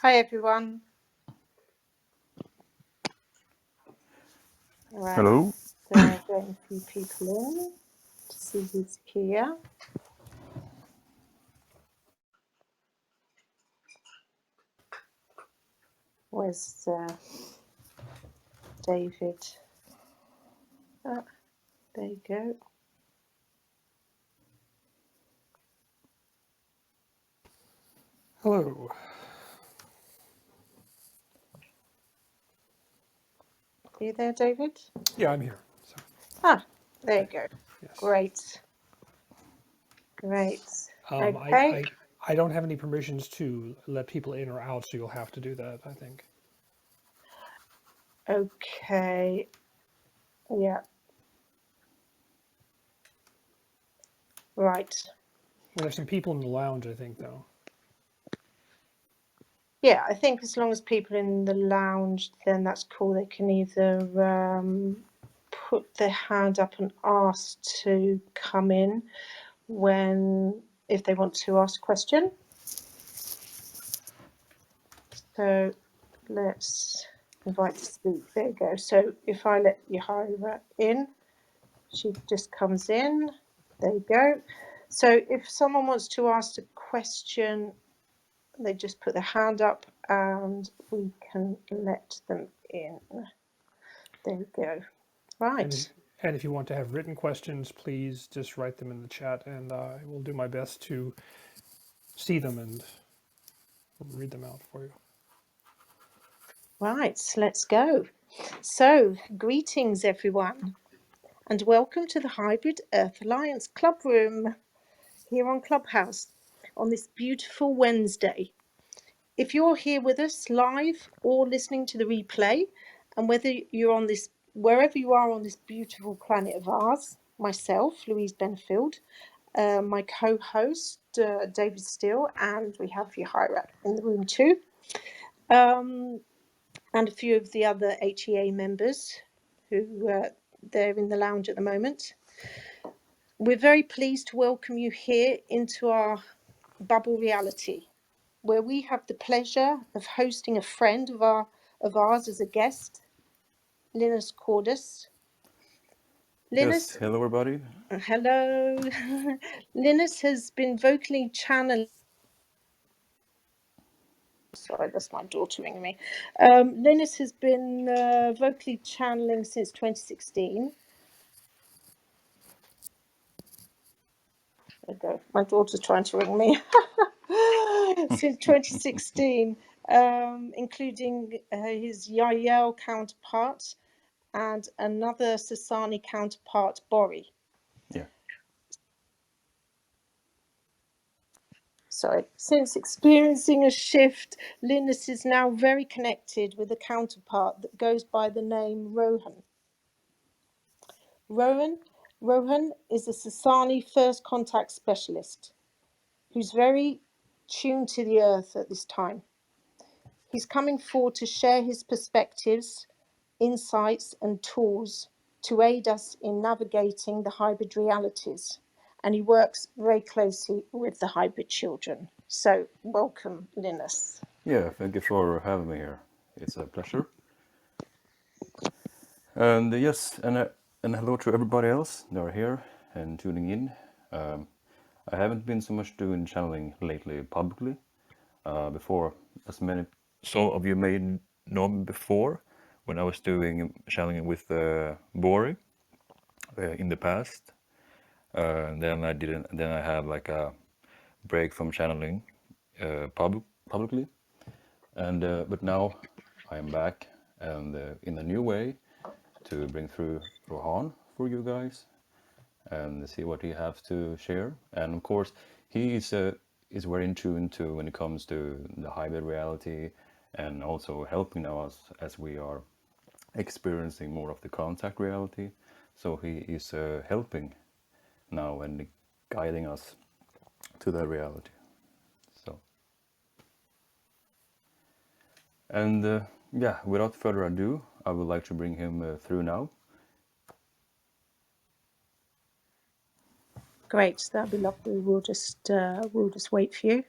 Hi everyone. Right. Hello. Getting a few people in to see who's here. Where's David? Oh, there you go. Hello. Are you there, David? Yeah, I'm here. So, There you go. yes. Great. I don't have any permissions to let people in or out, so you'll have to do that, I think. Okay. Yeah. Right. Well, there's some people in the lounge, I think, though. Yeah, I think as long as people in the lounge, then that's cool. They can either put their hand up and ask to come in if they want to ask a question. So let's invite to speak. There you go. So if I let Yahira in, she just comes in. There you go. So if someone wants to ask a question, they just put their hand up and we can let them in. There you go. Right. And if you want to have written questions, please just write them in the chat, and I will do my best to see them and read them out for you. Right, let's go. So, greetings everyone, and welcome to the Hybrid Earth Alliance Club Room here on Clubhouse on this beautiful Wednesday. If you're here with us live or listening to the replay, and whether you're on this, wherever you are on this beautiful planet of ours, myself, Louise Benfield, my co-host, David Steele, and we have Yahira in the room too, and a few of the other HEA members who they're in the lounge at the moment. We're very pleased to welcome you here into our bubble reality, where we have the pleasure of hosting a friend of ours as a guest, Linus Cordus. Yes. Linus, Hello, everybody. hello. Linus has been vocally channeling. Sorry, that's my daughter ringing me. Linus has been vocally channeling since 2016. There you go. My daughter's trying to ring me. Since 2016, including his Yael counterpart and another Sasani counterpart, Bori. Yeah. Sorry. Since experiencing a shift, Linus is now very connected with a counterpart that goes by the name Rohaan. Rohaan is a Sasani first contact specialist who's very tuned to the earth at this time. He's coming forward to share his perspectives, insights, and tools to aid us in navigating the hybrid realities. And he works very closely with the hybrid children. So, welcome, Linus. Yeah. Thank you for having me here. It's a pleasure. And yes, and hello to everybody else that are here and tuning in. I haven't been so much doing channeling lately publicly. Before, as many some of you may know me before, when I was doing channeling with Bori in the past. And then I didn't. Then I had like a break from channeling publicly, and but now I am back and in a new way to bring through Rohaan for you guys and see what he has to share. And of course, he is very in tune to when it comes to the hybrid reality and also helping us as we are experiencing more of the contact reality. So he is helping now and guiding us to that reality. So, and yeah, without further ado, I would like to bring him through now. Great, that'd be lovely. We'll just wait for you.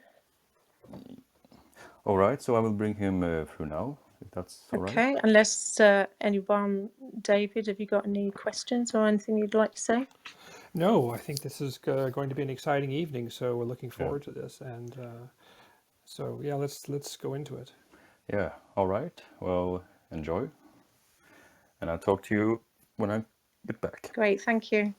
All right, so I will bring him through now, if that's all right. Okay, unless anyone, David, have you got any questions or anything you'd like to say? No, I think this is going to be an exciting evening, so we're looking Yeah. forward to this. And so, yeah, let's go into it. Yeah. All right. Well, enjoy, and I'll talk to you when I get back. Great, thank you.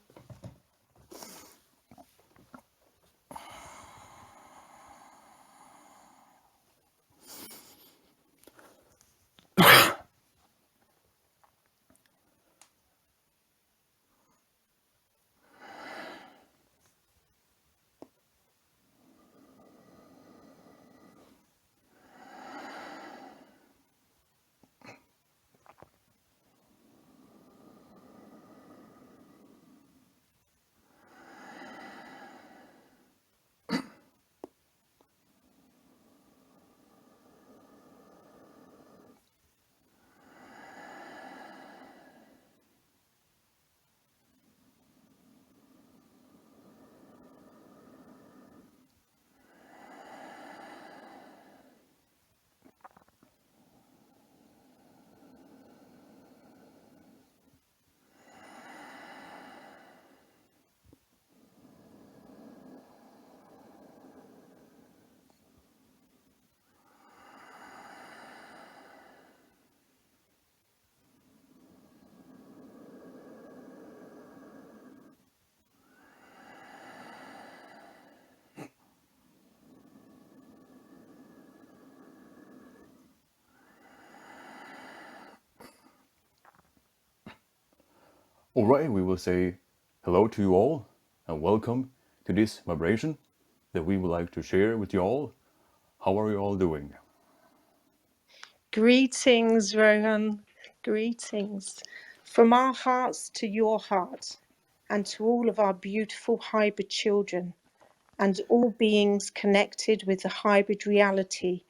All right, we will say hello to you all, and welcome to this vibration that we would like to share with you all. How are you all doing? Greetings, Rohan. Greetings. From our hearts to your heart, and to all of our beautiful hybrid children, and all beings connected with the hybrid reality,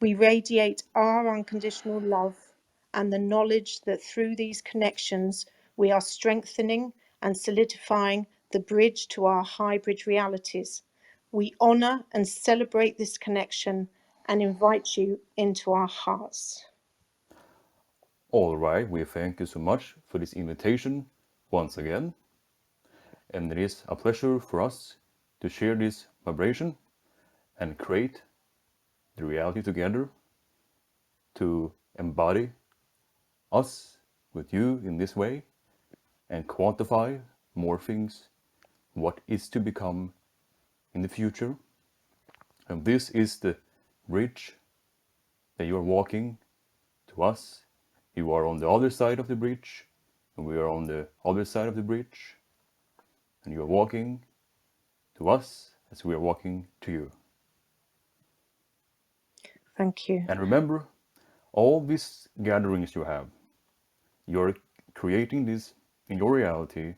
we radiate our unconditional love and the knowledge that through these connections we are strengthening and solidifying the bridge to our hybrid realities. We honor and celebrate this connection and invite you into our hearts. All right, we thank you so much for this invitation once again, and it is a pleasure for us to share this vibration and create the reality together, to embody us with you in this way and quantify more things, what is to become in the future. And this is the bridge that you are walking to us. You are on the other side of the bridge, and we are on the other side of the bridge, and you are walking to us as we are walking to you. Thank you. And remember, all these gatherings you have, you're creating this in your reality.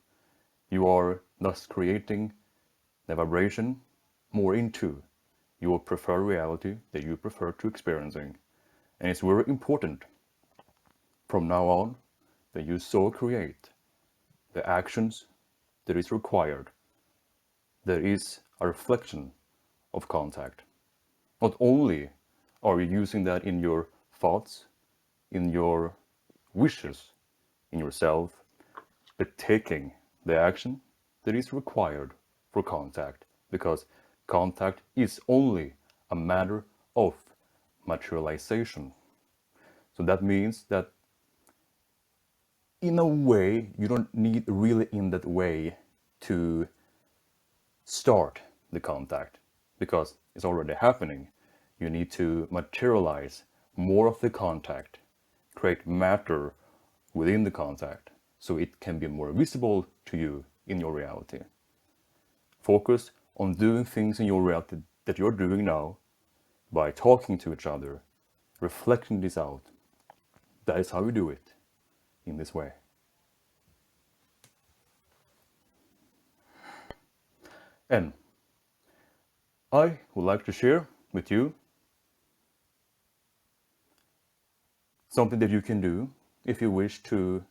You are thus creating the vibration more into your preferred reality that you prefer to experiencing. And it's very important from now on that you so create the actions that is required. There is a reflection of contact. Not only are you using that in your thoughts, in your wishes, in yourself, but taking the action that is required for contact, because contact is only a matter of materialization. So that means that in a way, you don't need really in that way to start the contact because it's already happening. You need to materialize more of the contact, create matter within the contact so it can be more visible to you in your reality. Focus on doing things in your reality that you're doing now by talking to each other, reflecting this out. That is how you do it in this way. And I would like to share with you something that you can do if you wish to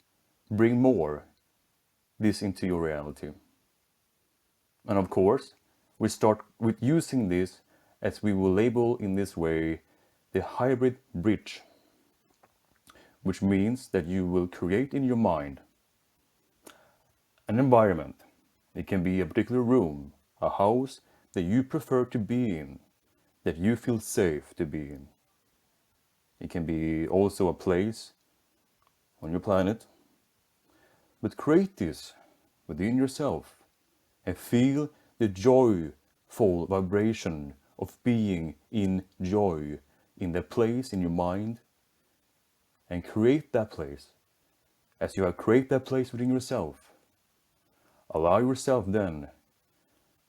bring more this into your reality. And of course, we start with using this as we will label in this way the hybrid bridge, which means that you will create in your mind an environment. It can be a particular room, a house that you prefer to be in, that you feel safe to be in. It can be also a place on your planet. But create this within yourself and feel the joyful vibration of being in joy in the place in your mind, and create that place. As you have created that place within yourself, allow yourself then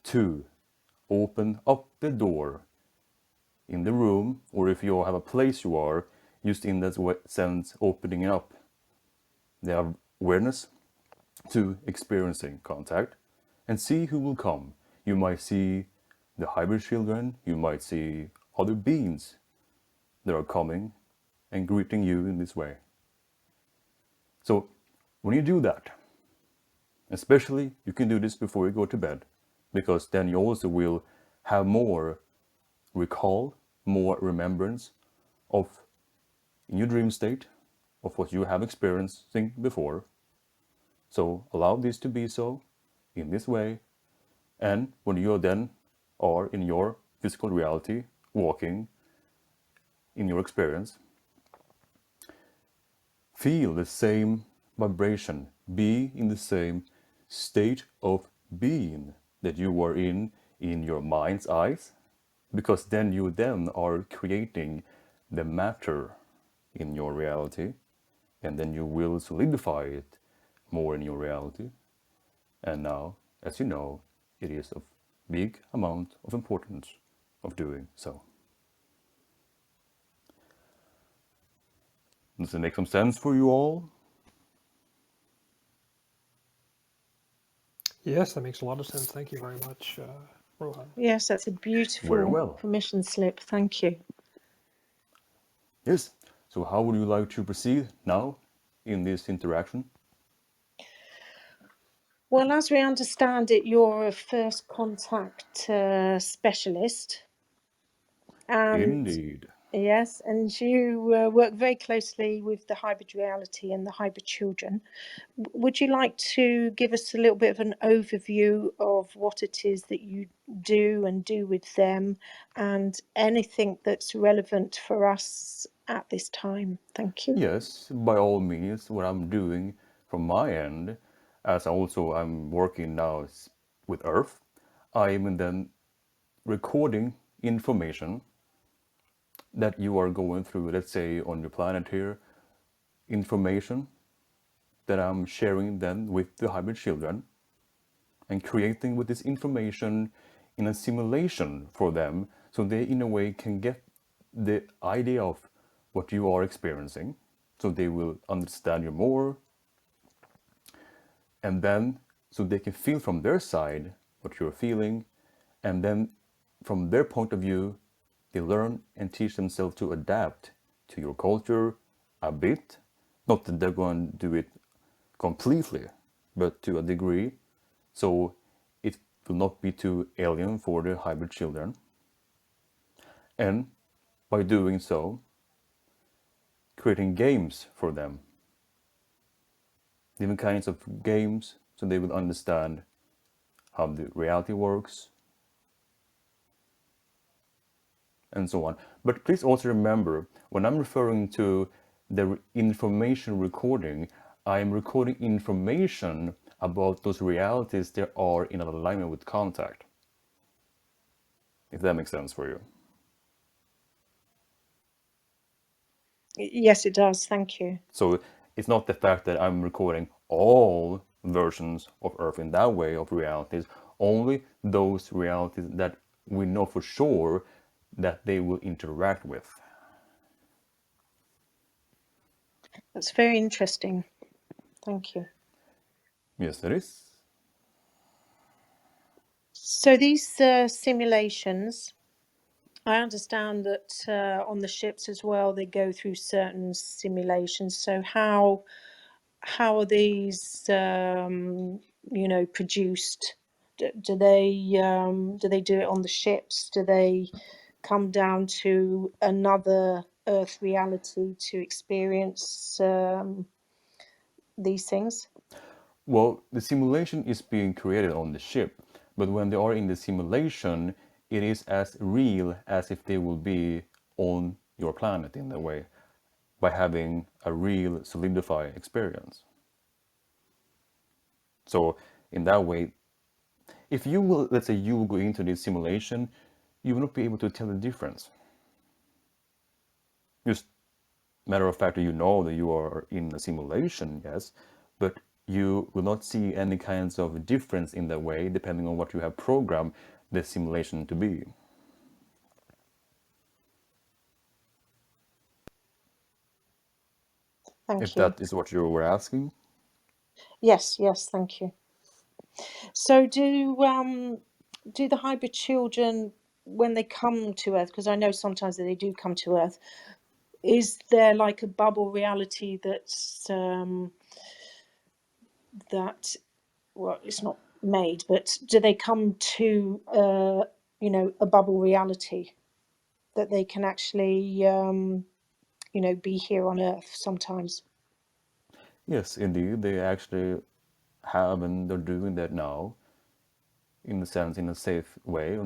to open up the door in the room, or if you have a place you are, just in that sense, opening it up. The awareness to experiencing contact and see who will come. You might see the hybrid children, you might see other beings that are coming and greeting you in this way. So when you do that, especially you can do this before you go to bed, because then you also will have more recall, more remembrance of in your dream state of what you have experiencing before. So allow this to be so in this way, and when you then are in your physical reality, walking in your experience, feel the same vibration, be in the same state of being that you were in your mind's eyes, because then you then are creating the matter in your reality, and then you will solidify it more in your reality. And now, as you know, it is of big amount of importance of doing so. Does it make some sense for you all? Yes, that makes a lot of sense. Thank you very much, Rohan. Yes, that's a Very beautiful well. permission slip. Thank you. Yes. So how would you like to proceed now in this interaction? Well, as we understand it, you're a first contact specialist, and Indeed. yes, and you work very closely with the hybrid reality and the hybrid children. Would you like to give us a little bit of an overview of what it is that you do with them, and anything that's relevant for us at this time? Thank you. Yes, by all means, what I'm doing from my end, as also I'm working now with Earth, I am then recording information that you are going through, let's say on your planet here, information that I'm sharing then with the hybrid children, and creating with this information in a simulation for them, so they in a way can get the idea of what you are experiencing, so they will understand you more, and then so they can feel from their side what you're feeling, and then from their point of view they learn and teach themselves to adapt to your culture a bit, not that they're going to do it completely, but to a degree, so it will not be too alien for the hybrid children. And by doing so, creating games for them, different kinds of games, so they will understand how the reality works, and so on. But please also remember, when I'm referring to the information recording, I am recording information about those realities that are in alignment with contact. If that makes sense for you. Yes, it does. Thank you. So it's not the fact that I'm recording all versions of Earth in that way of realities, only those realities that we know for sure that they will interact with. That's very interesting. Thank you. Yes, it is. So these simulations, I understand that on the ships as well, they go through certain simulations. So how are these, produced? Do they do it on the ships? Do they come down to another Earth reality to experience these things? Well, the simulation is being created on the ship, but when they are in the simulation, it is as real as if they will be on your planet in a way, by having a real solidified experience. So in that way, if you will, let's say you will go into this simulation, you will not be able to tell the difference. Just matter of fact, you know that you are in a simulation, yes, but you will not see any kinds of difference in that way, depending on what you have programmed the simulation to be. If Thank you. that is what you were asking. Yes, thank you. So do the hybrid children, when they come to Earth, because I know sometimes that they do come to Earth, is there like a bubble reality that's that, well, it's not made, but do they come to a bubble reality that they can actually be here on Earth sometimes? Yes, indeed, they actually have, and they're doing that now, in a sense, in a safe way.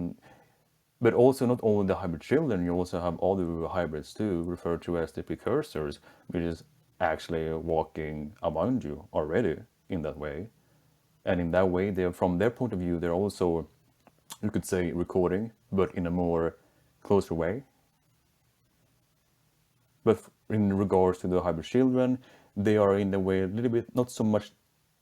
But also not only the hybrid children, you also have other hybrids too, referred to as the precursors, which is actually walking around you already in that way. And in that way, they're, from their point of view, they're also, you could say, recording, but in a more closer way. But in regards to the hybrid children, they are in a way a little bit not so much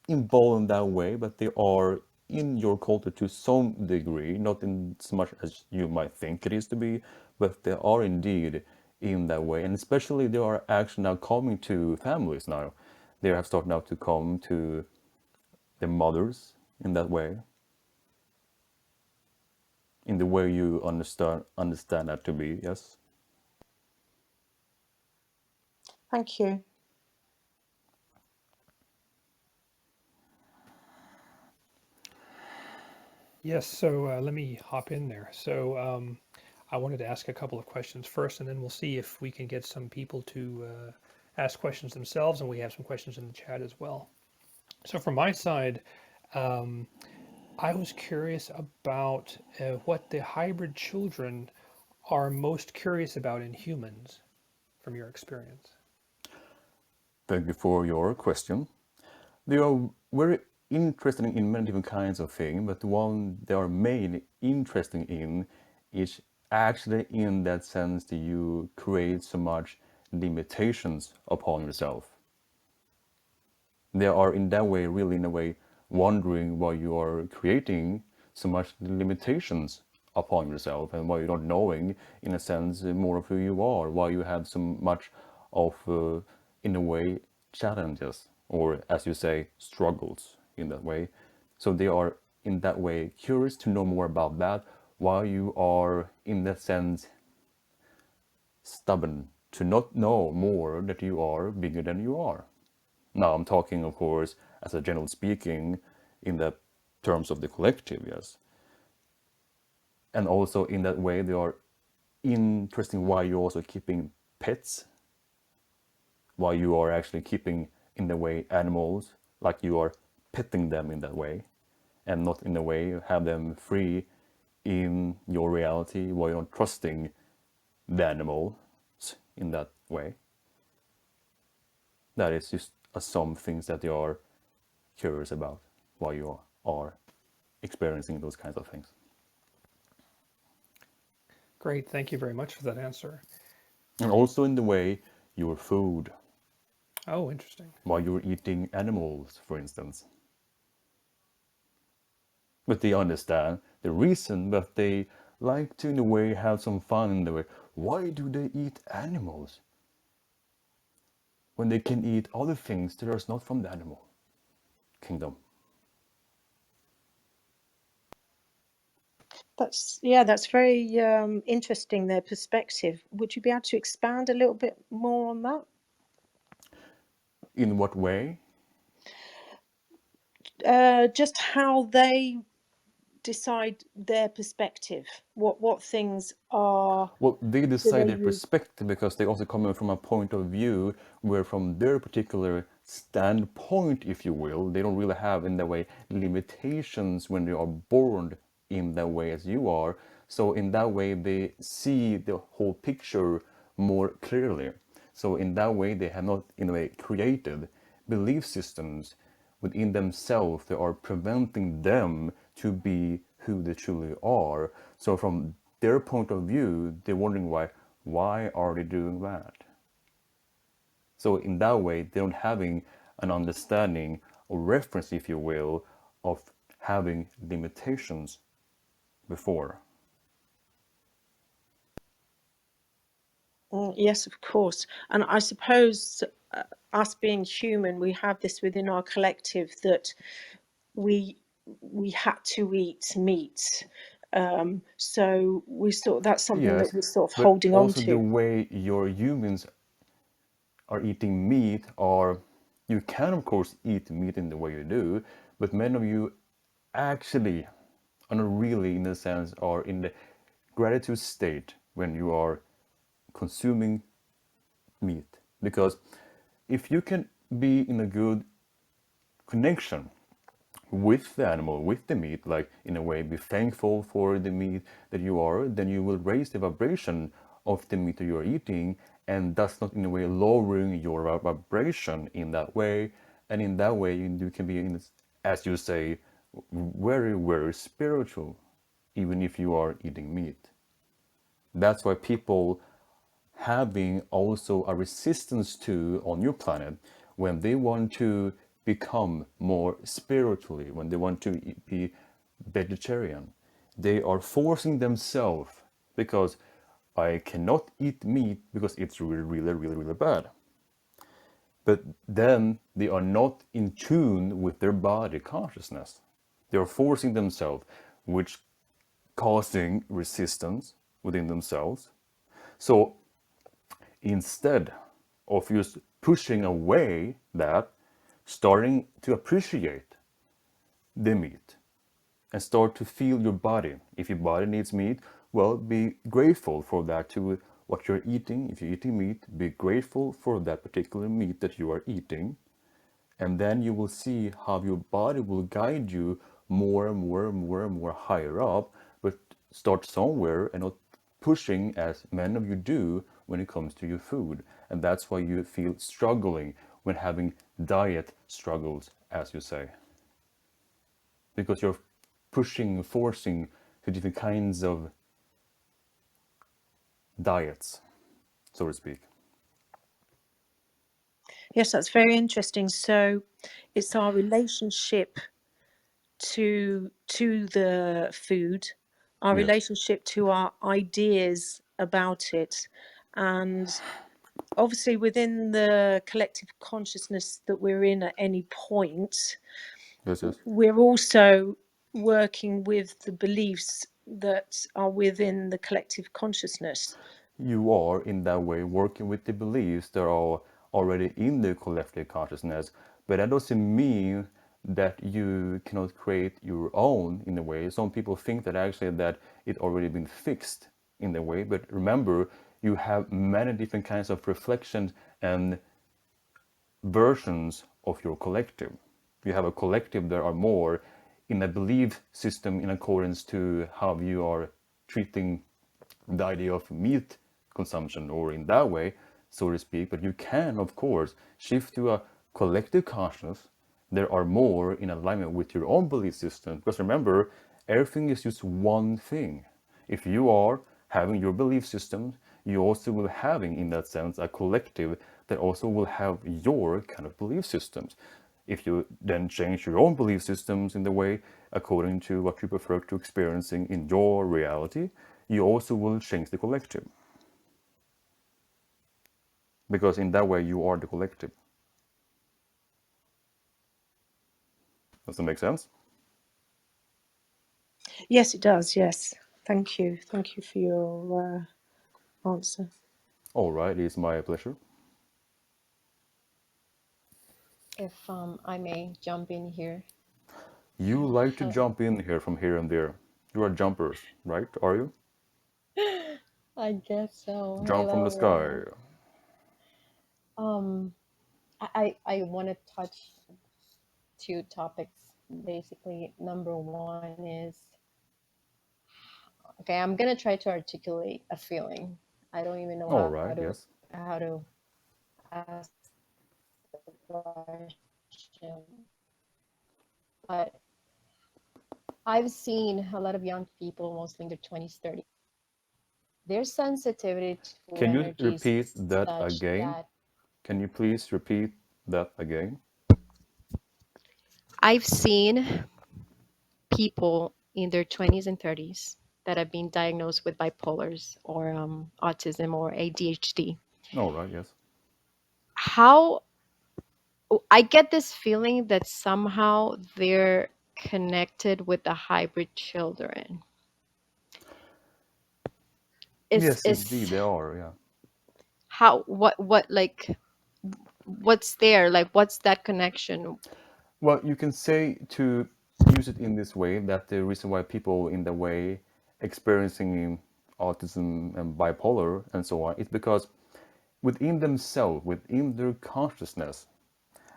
involved in that way, but they are in your culture to some degree, not in as much as you might think it is to be, but they are indeed in that way. And especially they are actually now coming to families now. They have started now to come to their mothers in that way, in the way you understand that to be, yes. Thank you. Yes, so let me hop in there. So I wanted to ask a couple of questions first, and then we'll see if we can get some people to ask questions themselves, and we have some questions in the chat as well. So from my side, um, I was curious about what the hybrid children are most curious about in humans from your experience. Thank you for your question. They are very interested in many different kinds of things, but the one they are mainly interested in is actually in that sense that you create so much limitations upon yourself. They are in that way, really in a way, wondering why you are creating so much limitations upon yourself, and why you're not knowing, in a sense, more of who you are, why you have so much of, in a way, challenges, or as you say, struggles in that way. So they are in that way curious to know more about that, why you are, in that sense, stubborn to not know more that you are bigger than you are. Now, I'm talking, of course, as a general speaking, in the terms of the collective, yes. And also in that way, they are interesting why you're also keeping pets, why you are actually keeping, in the way, animals, like you are petting them in that way, and not in a way have them free in your reality, why you're not trusting the animals in that way. That is just some things that you are curious about, why you are experiencing those kinds of things. Great, thank you very much for that answer. And also in the way your food, Oh, interesting. why you're eating animals, for instance. But they understand the reason, but they like to, in a way, have some fun in the way. Why do they eat animals when they can eat other things that are not from the animal kingdom? That's very interesting, their perspective. Would you be able to expand a little bit more on that? In what way? Just how they decide their perspective? What things are Well, they do decide they their use? perspective because they also come from a point of view where, from their particular standpoint, if you will, they don't really have in that way limitations when they are born in that way as you are. So in that way, they see the whole picture more clearly. So in that way, they have not, in a way, created belief systems within themselves that are preventing them to be who they truly are. So from their point of view, they're wondering why are they doing that? So in that way, they don't having an understanding or reference, if you will, of having limitations before. Yes, of course. And I suppose us being human, we have this within our collective that we had to eat meat. So that's something that Yes, we're sort of but holding on also the to. way your humans are eating meat, or you can of course eat meat in the way you do, but many of you actually are not really, in a sense, are in the gratitude state when you are consuming meat. Because if you can be in a good connection with the animal, with the meat, like in a way be thankful for the meat that you are, then you will raise the vibration of the meat that you are eating, and that's not in a way lowering your vibration in that way. And in that way, you can be, in, as you say, very, very spiritual, even if you are eating meat. That's why people having also a resistance to on your planet when they want to become more spiritually, when they want to be vegetarian, they are forcing themselves because I cannot eat meat because it's really, really, really, really bad. But then they are not in tune with their body consciousness. They are forcing themselves, which causing resistance within themselves. So instead of just pushing away that, starting to appreciate the meat and start to feel your body. If your body needs meat, well, be grateful for that to what you're eating. If you're eating meat, be grateful for that particular meat that you are eating. And then you will see how your body will guide you more and more and more and more higher up, but start somewhere and not pushing as many of you do when it comes to your food. And that's why you feel struggling when having diet struggles, as you say, because you're pushing, forcing to different kinds of diets, so to speak. Yes, that's very interesting. So it's our relationship to the food, our Yes. relationship to our ideas about it, and obviously within the collective consciousness that we're in at any point, Yes, yes. we're also working with the beliefs that are within the collective consciousness. You are in that way working with the beliefs that are already in the collective consciousness, but that doesn't mean that you cannot create your own in a way. Some people think that actually that it already been fixed in the way, but remember, you have many different kinds of reflections and versions of your collective. You have a collective that are more in a belief system in accordance to how you are treating the idea of meat consumption, or in that way, so to speak. But you can, of course, shift to a collective consciousness. There are more in alignment with your own belief system. Because remember, everything is just one thing. If you are having your belief system, you also will having, in that sense, a collective that also will have your kind of belief systems. If you then change your own belief systems in the way according to what you prefer to experiencing in your reality, you also will change the collective. Because in that way you are the collective. Does that make sense? Yes, it does. Yes, thank you for your answer. All right, it's my pleasure. If I may jump in here. You like to Uh, jump in here from here and there. You are jumpers, right? Are you? I guess so. Jump from the Hello, sky. Rohan. Um, I want to touch two topics. Basically, number one is okay. I'm gonna try to articulate a feeling. I don't even know All how right, to yes. ask the question, but I've seen a lot of young people, mostly in their 20s, 30s. Their sensitivity to Can you energy is repeat such that that again? Can you please repeat that again? I've seen people in their 20s and 30s that have been diagnosed with bipolars or autism or ADHD. All right, yes. How I get this feeling that somehow they're connected with the hybrid children. Yes, indeed, Is they are, yeah. how what like what's there? Like what's that connection? Well, you can say to use it in this way that the reason why people in the way experiencing autism and bipolar and so on is because within themselves, within their consciousness,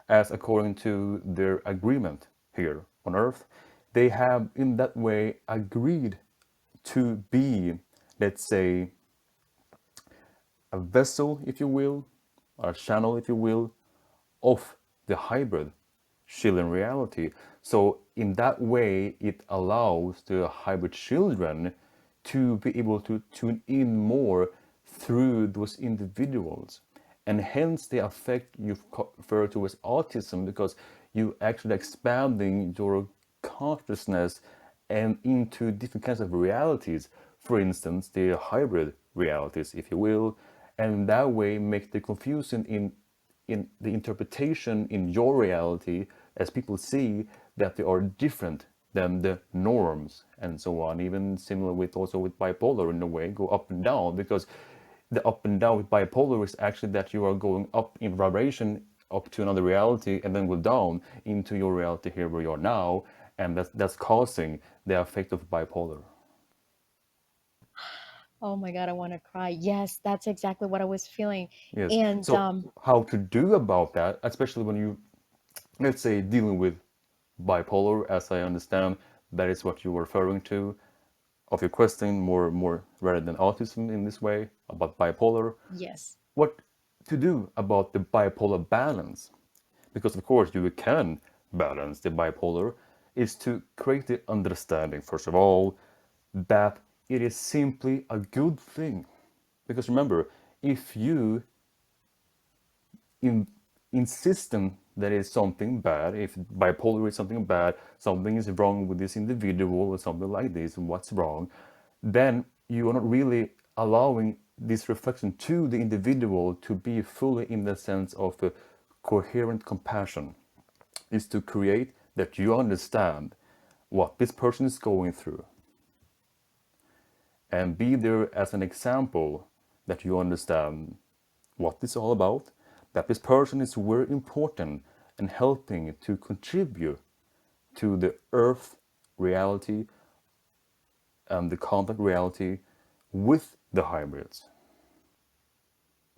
as according to their agreement here on earth, they have in that way agreed to be, let's say, a vessel, if you will, or a channel, if you will, of the hybrid children reality. So in that way, it allows the hybrid children to be able to tune in more through those individuals. And hence the effect you refer to as autism, because you actually expanding your consciousness and into different kinds of realities. For instance, the hybrid realities, if you will, and that way make the confusion in the interpretation in your reality as people see that they are different than the norms and so on. Even similar with also with bipolar in a way, go up and down, because the up and down with bipolar is actually that you are going up in vibration up to another reality and then go down into your reality here where you are now, and that's causing the effect of bipolar. Oh my God, I want to cry. Yes, that's exactly what I was feeling. Yes. And So how to do about that, especially when you, let's say, dealing with bipolar, as I understand, that is what you were referring to of your question, more rather than autism in this way about bipolar. yes. What to do about the bipolar balance? Because of course you can balance the bipolar, is to create the understanding first of all that it is simply a good thing. Because remember, if you in, insistent that it's something bad, if bipolar is something bad, something is wrong with this individual or something like this, what's wrong, then you are not really allowing this reflection to the individual to be fully in the sense of a coherent compassion. Is to create that you understand what this person is going through and be there as an example that you understand what it's all about, that this person is very important and helping to contribute to the earth reality and the contact reality with the hybrids.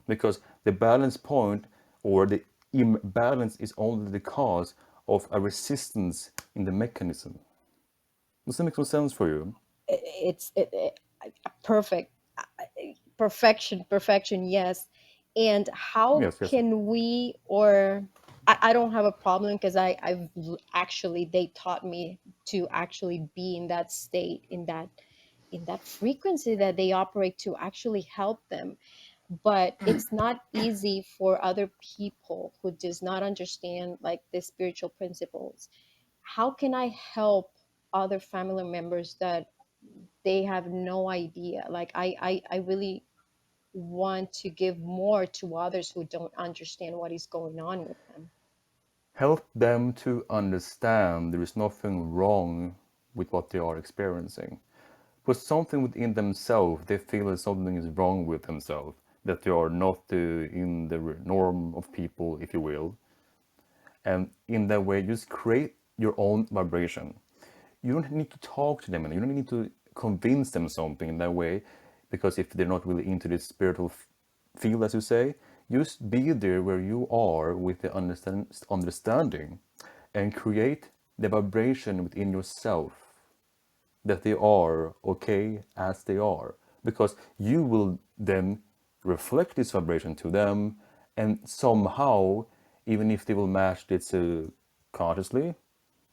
Because the balance point or the imbalance is only the cause of a resistance in the mechanism. Does that make some sense for you? It's perfect. Perfection, yes. And how Yes, yes. can we, or I don't have a problem because actually they taught me to actually be in that state, in that frequency that they operate to actually help them. But it's not easy for other people who does not understand like the spiritual principles. How can I help other family members that they have no idea? Like I really want to give more to others who don't understand what is going on with them. Help them to understand there is nothing wrong with what they are experiencing. But something within themselves, they feel that something is wrong with themselves, that they are not in the norm of people, if you will. And in that way, just create your own vibration. You don't need to talk to them, and you don't need to convince them something in that way, because if they're not really into this spiritual field, as you say, just be there where you are with the understanding, and create the vibration within yourself that they are okay as they are, because you will then reflect this vibration to them, and somehow, even if they will match this consciously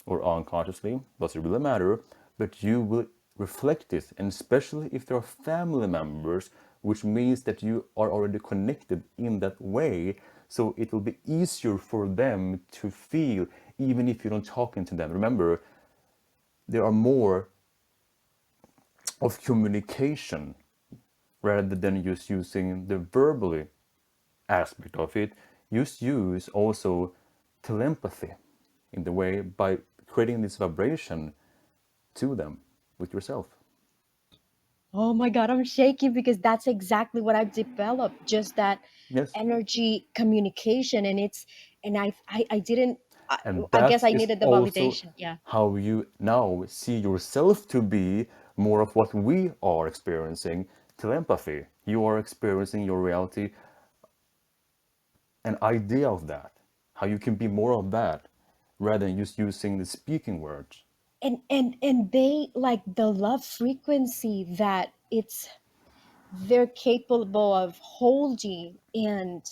or unconsciously, doesn't really matter, but you will reflect this, and especially if there are family members, which means that you are already connected in that way, so it will be easier for them to feel, even if you don't talk into them. Remember, there are more of communication rather than just using the verbally aspect of it. Just use also telepathy in the way by creating this vibration to them with yourself. Oh my God, I'm shaking because that's exactly what I've developed. Just that Yes. energy communication, and I didn't. And I guess that I is needed the also validation. Yeah. how you now see yourself to be more of what we are experiencing, telepathy. You are experiencing your reality, an idea of that, how you can be more of that rather than just using the speaking words. And they like the love frequency that they're capable of holding. And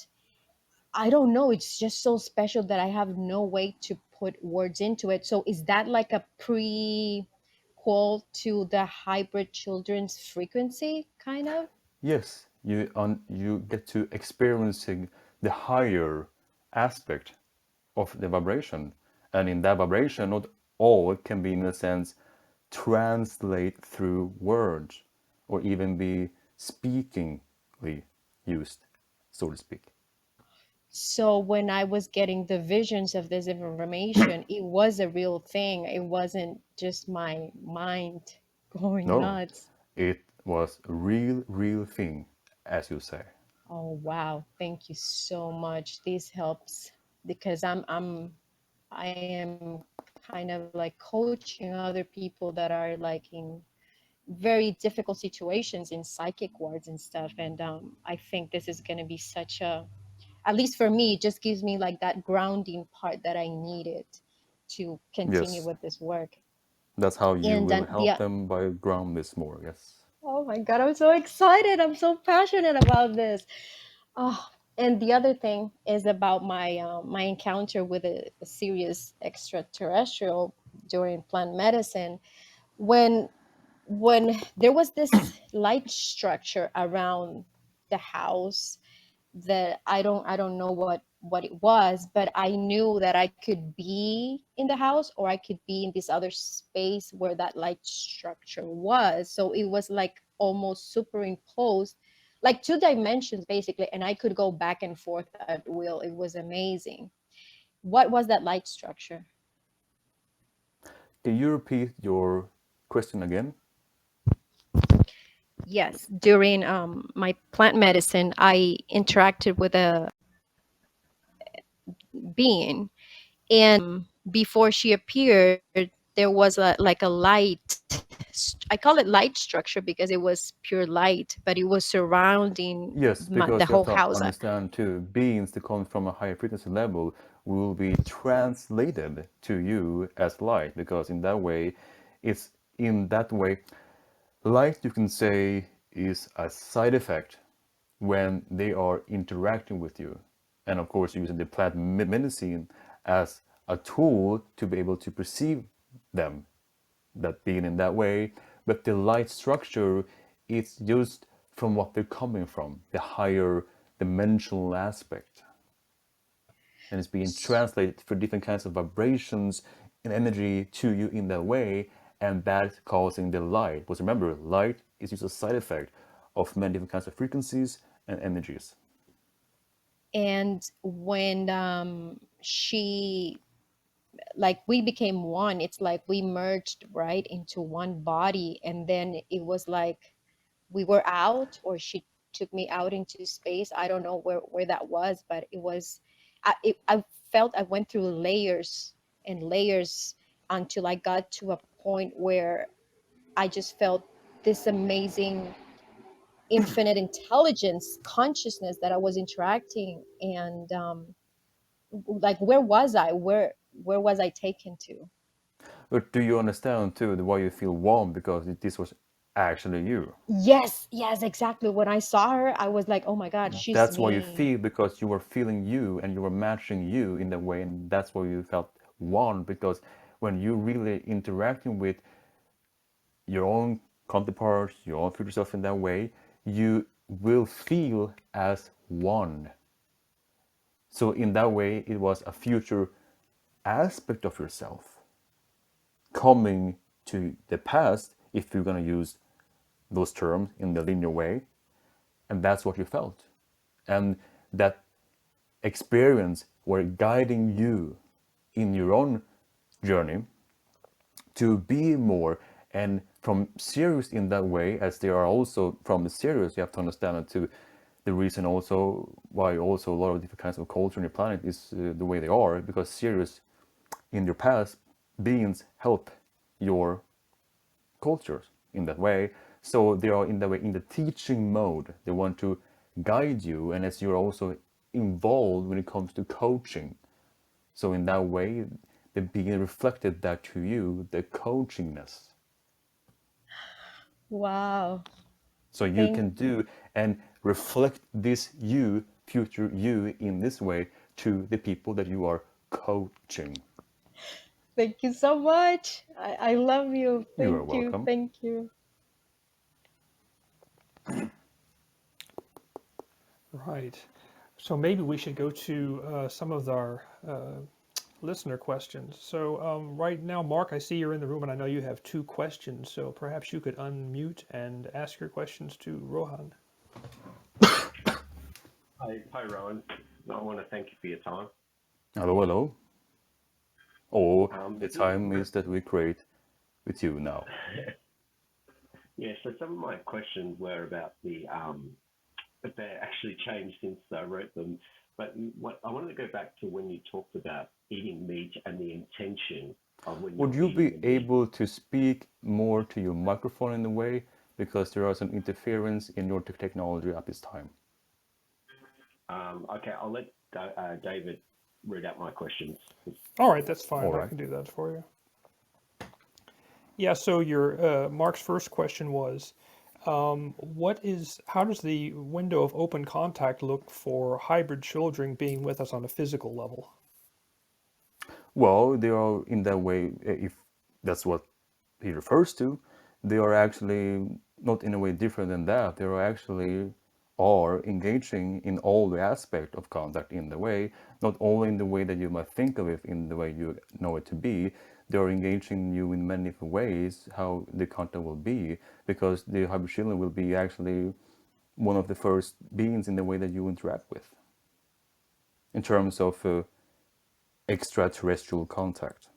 I don't know, it's just so special that I have no way to put words into it. So is that like a prequel to the hybrid children's frequency, kind of? Yes, you get to experiencing the higher aspect of the vibration, and in that vibration, not all can be in a sense translate through words or even be speakingly used, so to speak. So when I was getting the visions of this information, it was a real thing. It wasn't just my mind going No, nuts. it was a real thing, as you say. Oh wow, thank you so much. This helps because I am kind of like coaching other people that are like in very difficult situations in psychic wards and stuff. And I think this is going to be such a, at least for me, it just gives me like that grounding part that I needed to continue Yes, with this work. that's how you And will then help them by ground this more. Yes. oh my God, I'm so excited. I'm so passionate about this. Oh, and the other thing is about my encounter with a serious extraterrestrial during plant medicine. When when there was this light structure around the house that I don't know what it was, but I knew that I could be in the house or I could be in this other space where that light structure was. So it was like almost superimposed, like two dimensions basically, and I could go back and forth at will. It was amazing. What was that light structure? Can you repeat your question again? Yes, during my plant medicine, I interacted with a being, and before she appeared, there was like a light. I call it light structure because it was pure light, but it was surrounding Yes, the because you have whole to house. understand too, beings that come from a higher frequency level will be translated to you as light, because in that way, it's in that way, light you can say is a side effect when they are interacting with you. And of course, using the plant medicine as a tool to be able to perceive them, that being in that way. But the light structure is just from what they're coming from, the higher dimensional aspect. And it's being translated for different kinds of vibrations and energy to you in that way, and that's causing the light. Because remember, light is just a side effect of many different kinds of frequencies and energies. And when she, like, we became one, it's like we merged right into one body, and then it was like we were out, or she took me out into space. I don't know where that was, but it was I felt I went through layers and layers, until I got to a point where I just felt this amazing infinite intelligence consciousness that I was interacting. And like, where was I? Where was I taken to? But do you understand too why you feel warm? Because this was actually you. Yes, yes, exactly. When I saw her, I was like, oh my God, she's That's why you me. feel, because you were feeling you and you were matching you in that way, and that's why you felt one. Because when you really interacting with your own counterparts, your own future self in that way, you will feel as one. So in that way, it was a future aspect of yourself coming to the past, if you're gonna use those terms in the linear way, and that's what you felt. And that experience were guiding you in your own journey to be more and from serious in that way, as they are also from the serious. You have to understand that too. The reason also why also a lot of different kinds of culture on your planet is the way they are, because serious in your past beings help your cultures in that way. So they are in that way in the teaching mode. They want to guide you, and as you're also involved when it comes to coaching. So in that way, the being reflected that to you, the coachingness. Wow. So you Thank can do and reflect this you, future you, in this way to the people that you are coaching. thank you so much. I love you. You are Thank you. welcome. Thank you. Right. So maybe we should go to some of our listener questions. So right now, Mark, I see you're in the room, and I know you have 2 questions. So perhaps you could unmute and ask your questions to Rohan. Hi, Rowan. I want to thank you for your time. Hello, hello. Oh, the Yeah, time is that we create with you now. yeah. So some of my questions were about but they actually changed since I wrote them. But what I wanted to go back to when you talked about eating meat and the intention of when Would you're you eating be the meat. able to speak more to your microphone in a way? Because there are some interference in your technology at this time. Okay, I'll let David read out my questions. All right, that's fine. All I right. can do that for you. Yeah. So your Mark's first question was, how does the window of open contact look for hybrid children being with us on a physical level? Well, they are in that way, if that's what he refers to, they are actually not in a way different than that. They are actually are engaging in all the aspect of contact in the way, not only in the way that you might think of it, in the way you know it to be. They are engaging you in many different ways, how the contact will be, because the hybrid children will be actually one of the first beings in the way that you interact with, in terms of extraterrestrial contact.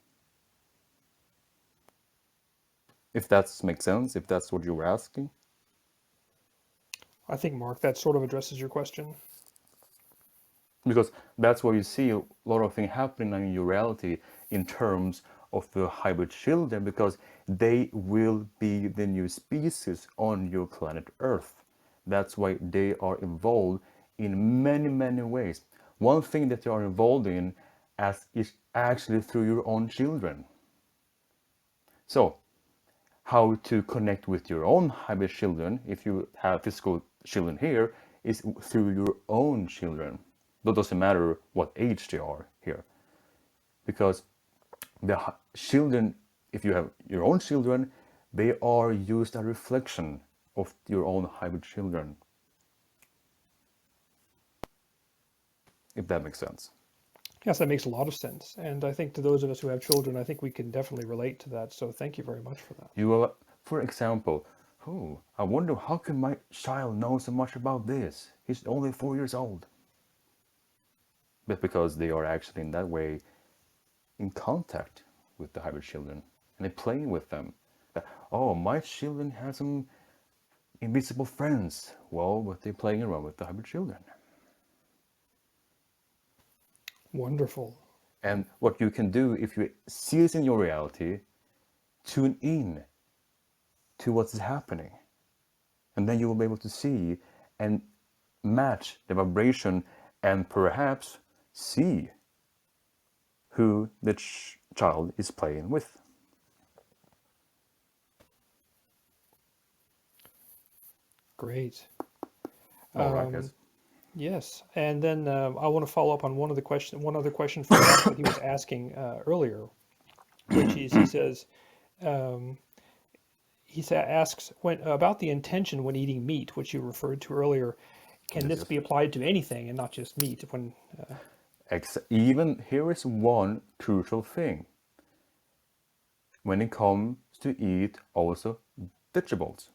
If that makes sense, if that's what you were asking. I think, Mark, that sort of addresses your question. Because that's where you see a lot of things happening in your reality in terms of the hybrid children, because they will be the new species on your planet Earth. That's why they are involved in many, many ways. One thing that they are involved in as is actually through your own children. So how to connect with your own hybrid children, if you have physical children here, is through your own children. That doesn't matter what age they are here, because the children, if you have your own children, they are used a reflection of your own hybrid children, if that makes sense. Yes, that makes a lot of sense. And I think to those of us who have children, I think we can definitely relate to that. So thank you very much for that. You will, for example, oh, I wonder how can my child know so much about this? He's only 4 years old. But because they are actually in that way in contact with the hybrid children, and they play with them. Oh, my children have some invisible friends. Well, but they're playing around with the hybrid children. Wonderful. And what you can do if you see this in your reality, tune in to what's happening. And then you will be able to see and match the vibration and perhaps see who the child is playing with. Great. All right, guys. Yes, and then I want to follow up on one other question from Rob that he was asking earlier, which is um, asks when about the intention when eating meat, which you referred to earlier. Can Yes, this yes. be applied to anything and not just meat? When Even here is one crucial thing. When it comes to eat also vegetables,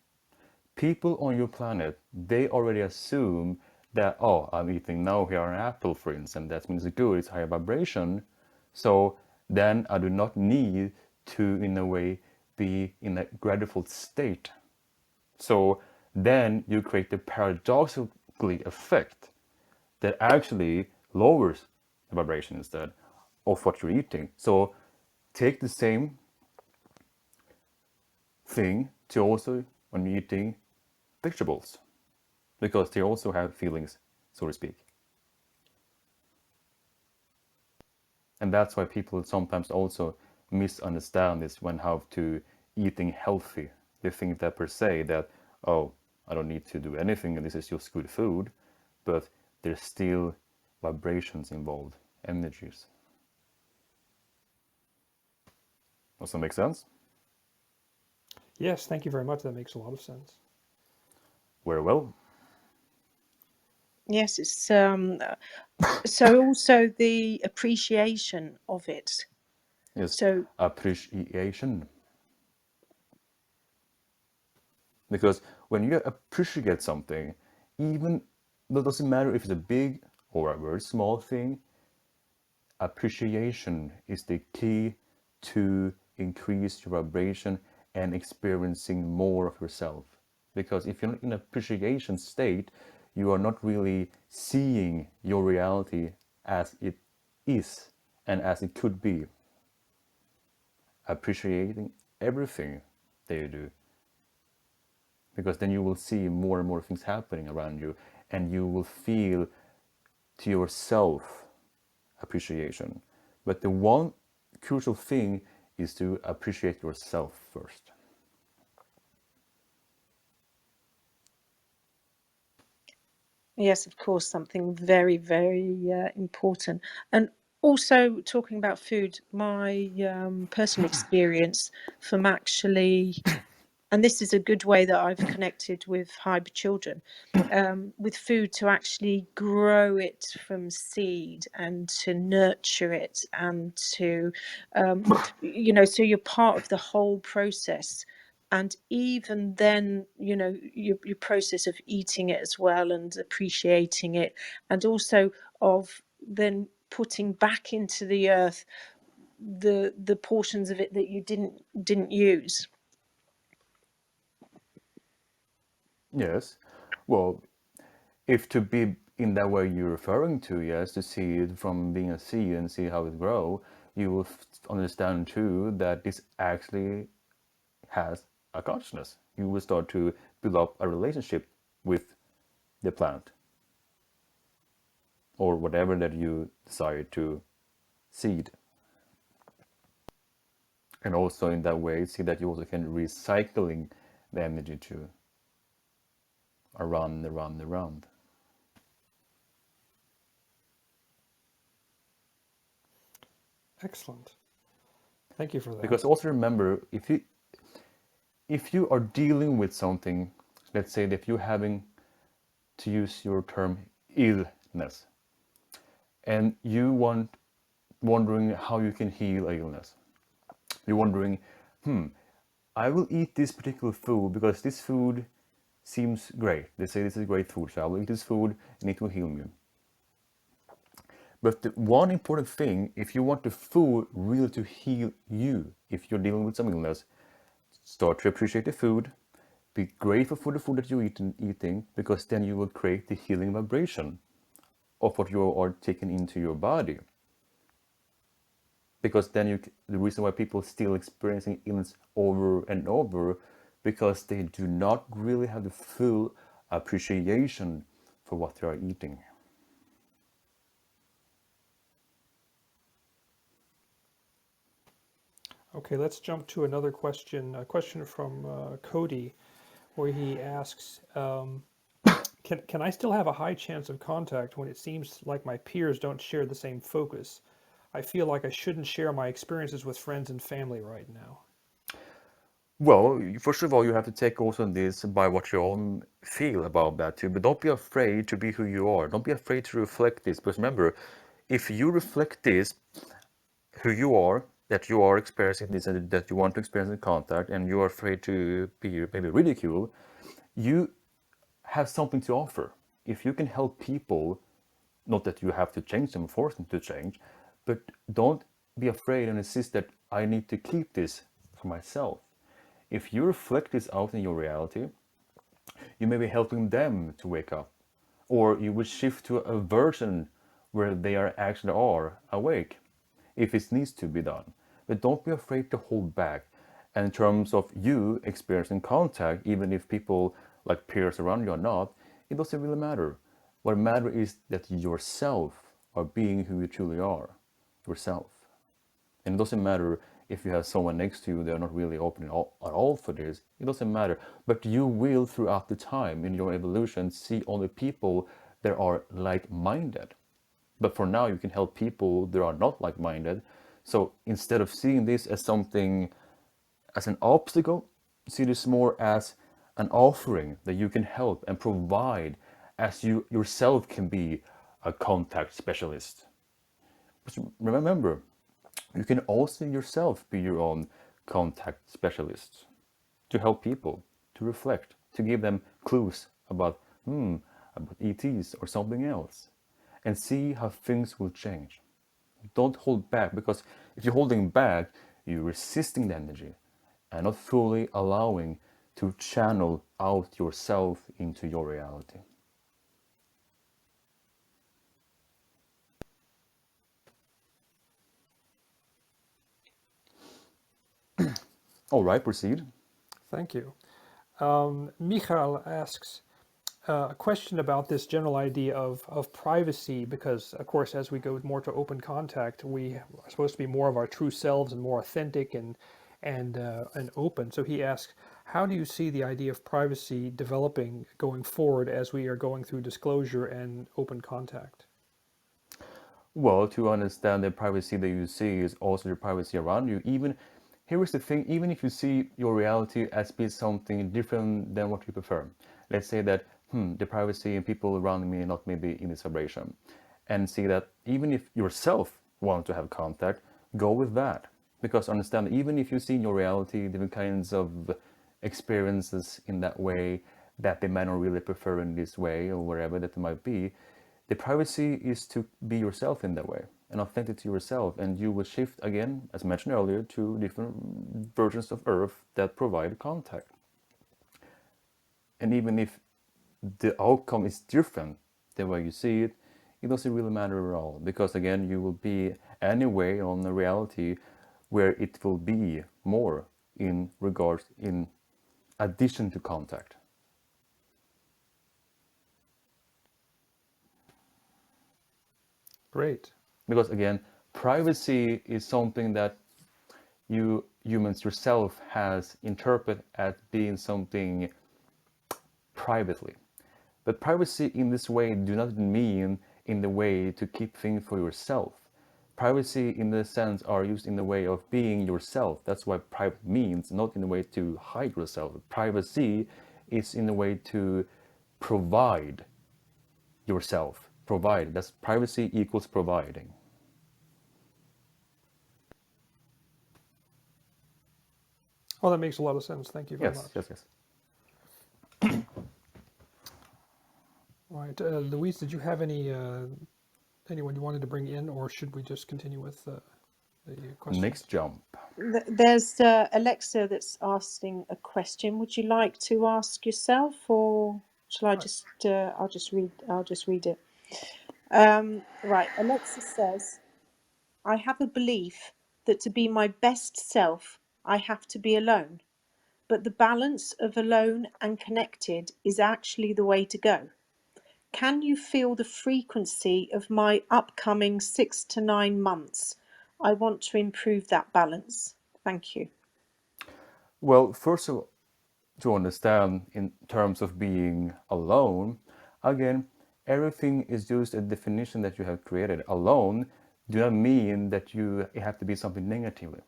people on your planet, they already assume that, oh, I'm eating now here an apple, for instance, that means it's good, it's higher vibration. So then I do not need to, in a way, be in a grateful state. So then you create the paradoxically effect that actually lowers the vibration instead of what you're eating. So take the same thing to also when you're eating vegetables, because they also have feelings, so to speak. And that's why people sometimes also misunderstand this when how to eating healthy. They think that per se that, oh, I don't need to do anything and this is just good food, but there's still vibrations involved, energies. Does that make sense? yes, thank you very much. That makes a lot of sense. Very well. Yes, it's so also the appreciation of it. Yes, So appreciation. Because when you appreciate something, even though it doesn't matter if it's a big or a very small thing, appreciation is the key to increase your vibration and experiencing more of yourself. Because if you're not in appreciation state, you are not really seeing your reality as it is and as it could be. Appreciating everything that you do, because then you will see more and more things happening around you and you will feel to yourself appreciation. But the one crucial thing is to appreciate yourself first. yes, of course, something very, very important. And also talking about food, my personal experience from actually, and this is a good way that I've connected with hybrid children, with food, to actually grow it from seed and to nurture it and to, so you're part of the whole process. And even then, your process of eating it as well and appreciating it, and also of then putting back into the earth the portions of it that you didn't use. Yes. Well, if to be in that way you're referring to, yes, to see it from being a seed and see how it grow, you will understand too that this actually has a consciousness. You will start to build up a relationship with the plant or whatever that you desire to seed. And also in that way, see that you also can recycling the energy to around. Excellent. Thank you for Because that. also remember, if you are dealing with something, let's say that you're having, to use your term, illness, and you wondering how you can heal illness. You're wondering, I will eat this particular food because this food seems great. They say this is great food, so I will eat this food and it will heal me. But the one important thing, if you want the food really to heal you, if you're dealing with some illness, start to appreciate the food. Be grateful for the food that you're eating, because then you will create the healing vibration of what you are taking into your body. because then the reason why people still experiencing illness over and over, because they do not really have the full appreciation for what they are eating. Okay, let's jump to another question. A question from Cody, where he asks, can I still have a high chance of contact when it seems like my peers don't share the same focus? I feel like I shouldn't share my experiences with friends and family right now. Well, first of all, you have to take also this by what you own feel about that too. But don't be afraid to be who you are. Don't be afraid to reflect this. Because remember, if you reflect this, who you are, that you are experiencing this and that you want to experience in contact, and you are afraid to be maybe ridiculed, you have something to offer. If you can help people, not that you have to change them, force them to change, but don't be afraid and insist that I need to keep this for myself. If you reflect this out in your reality, you may be helping them to wake up, or you would shift to a version where they are awake, if it needs to be done. But don't be afraid to hold back. And in terms of you experiencing contact, even if people like peers around you are not, it doesn't really matter. What matters is that yourself are being who you truly are, yourself. And it doesn't matter if you have someone next to you, they're not really open at all for this. It doesn't matter. But you will, throughout the time in your evolution, see only people that are like-minded. But for now, you can help people that are not like-minded. So instead of seeing this as something, as an obstacle, see this more as an offering that you can help and provide, as you yourself can be a contact specialist. But remember, you can also yourself be your own contact specialist to help people, to reflect, to give them clues about ETs or something else, and see how things will change. Don't hold back, because if you're holding back, you're resisting the energy and not fully allowing to channel out yourself into your reality. All right, proceed. Thank you. Michael asks a question about this general idea of privacy, because, of course, as we go more to open contact, we are supposed to be more of our true selves and more authentic and open. So he asks, how do you see the idea of privacy developing going forward as we are going through disclosure and open contact? Well, to understand the privacy that you see is also the privacy around you. Even here is the thing, even if you see your reality as being something different than what you prefer. Let's say that the privacy and people around me are not maybe in this vibration. And see that even if yourself want to have contact, go with that. Because understand that even if you see in your reality different kinds of experiences in that way that they might not really prefer in this way or wherever that it might be, the privacy is to be yourself in that way and authentic to yourself, and you will shift again, as mentioned earlier, to different versions of Earth that provide contact. And even if the outcome is different the way you see it, it doesn't really matter at all, because again, you will be anyway on a reality where it will be more in regards, in addition to contact. Great. Because again, privacy is something that you humans yourself has interpreted as being something privately. But privacy in this way do not mean in the way to keep things for yourself. Privacy in the sense are used in the way of being yourself. That's what private means, not in the way to hide yourself. Privacy is in the way to provide yourself. Provide. That's privacy equals providing. Oh, that makes a lot of sense. Thank you very Yes, much. yes, yes. All right, Louise, did you have anyone you wanted to bring in, or should we just continue with the questions? Next jump. There's Alexa that's asking a question. Would you like to ask yourself, or shall I just? I'll just read. I'll just read it. Right. Alexa says, "I have a belief that to be my best self, I have to be alone. But the balance of alone and connected is actually the way to go. Can you feel the frequency of my upcoming 6 to 9 months? I want to improve that balance. Thank you. Well, first of all, to understand in terms of being alone, again, everything is just a definition that you have created. Alone do not mean that you have to be something negatively.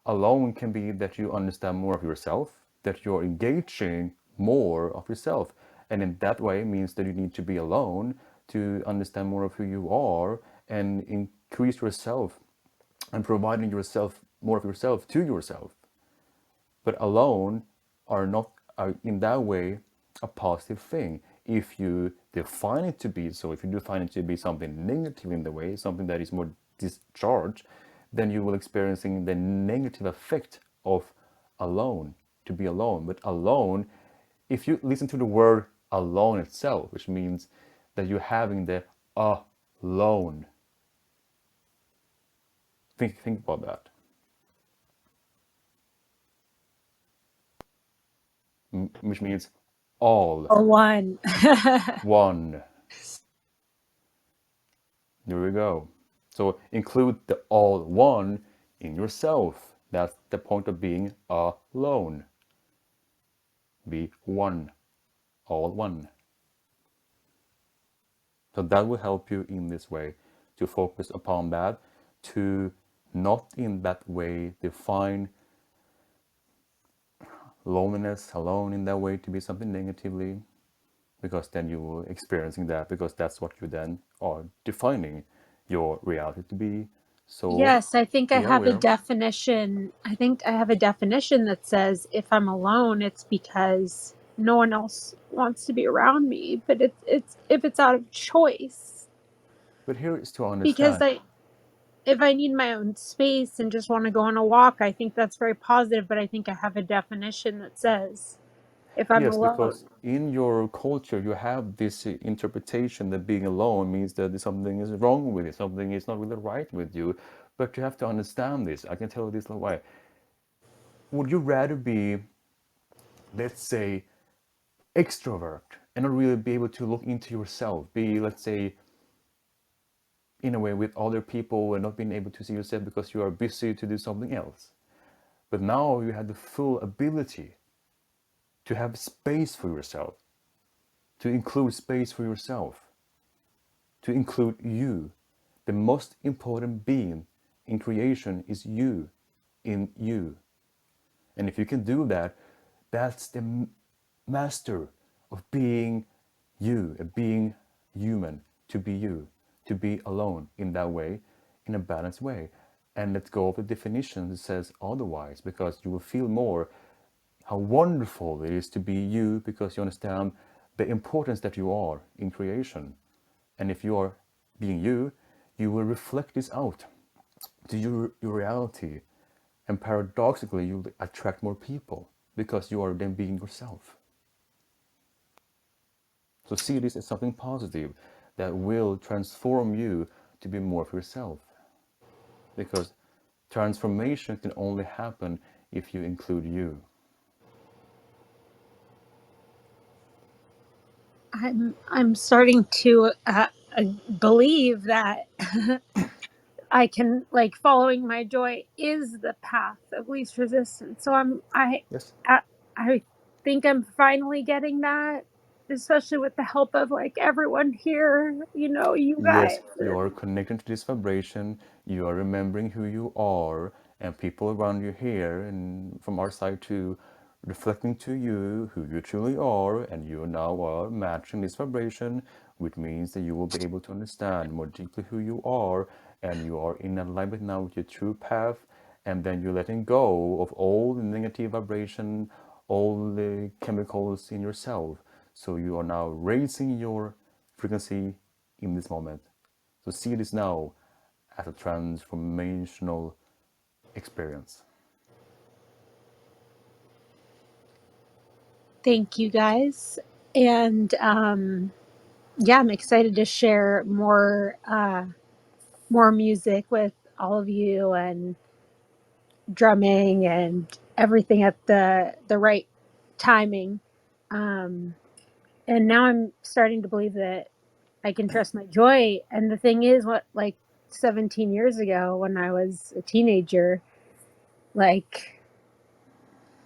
Alone can be that you understand more of yourself, that you're engaging more of yourself. And in that way, it means that you need to be alone to understand more of who you are and increase yourself and providing yourself more of yourself to yourself. But alone are not in that way a positive thing. If you define it to be so, if you define it to be something negative in the way, something that is more discharged, then you will experiencing the negative effect of alone, to be alone. But alone, if you listen to the word alone itself, which means that you're having the alone. Think about that. Which means all, Or one. one. There we go. So include the all one in yourself. That's the point of being alone. Be one, all one. So that will help you in this way to focus upon that, to not in that way define loneliness, alone in that way to be something negatively, because then you will experiencing that, because that's what you then are defining your reality to be. So Yes, I think I be have a aware. definition. I think I have a definition that says if I'm alone, it's because no one else wants to be around me. But it's if it's out of choice, But here is to because understand. if I need my own space and just want to go on a walk, I think that's very positive. But I think I have a definition that says if I'm Yes, alone. because in your culture you have this interpretation that being alone means that something is wrong with you, something is not really right with you. But you have to understand this. I can tell you this why. Would you rather be, let's say, extrovert and not really be able to look into yourself, be, let's say, in a way with other people and not being able to see yourself because you are busy to do something else? But now you have the full ability to have space for yourself, to include space for yourself, to include you. The most important being in creation is you, in you. And if you can do that, that's the master of being you, being human, to be you, to be alone in that way, in a balanced way. And let go of the definition that says otherwise, because you will feel more how wonderful it is to be you, because you understand the importance that you are in creation. And if you are being you, you will reflect this out to your reality. And paradoxically, you'll attract more people because you are then being yourself. So see this as something positive that will transform you to be more of yourself. Because transformation can only happen if you include you. I'm starting to believe that I can, like, following my joy is the path of least resistance. So Yes. I, I think I'm finally getting that, especially with the help of like everyone here, you guys. Yes, you are connected to this vibration, you are remembering who you are, and people around you here, and from our side too, reflecting to you who you truly are, and you now are matching this vibration, which means that you will be able to understand more deeply who you are, and you are in alignment now with your true path, and then you're letting go of all the negative vibration, all the chemicals in yourself. So you are now raising your frequency in this moment. So see this now as a transformational experience. Thank you guys. And yeah, I'm excited to share more music with all of you and drumming and everything at the right timing. Um, and now I'm starting to believe that I can trust my joy. And the thing is, what, like 17 years ago when I was a teenager, like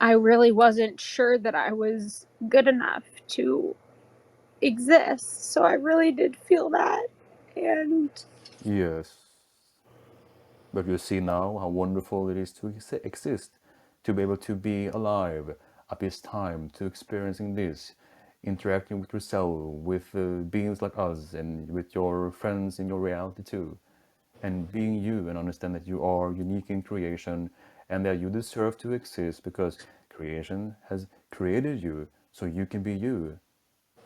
I really wasn't sure that I was good enough to exist. So I really did feel that. And Yes. But you see now how wonderful it is to exist, to be able to be alive at this time, to experiencing this, interacting with yourself, with beings like us, and with your friends in your reality too. And being you and understand that you are unique in creation and that you deserve to exist because creation has created you so you can be you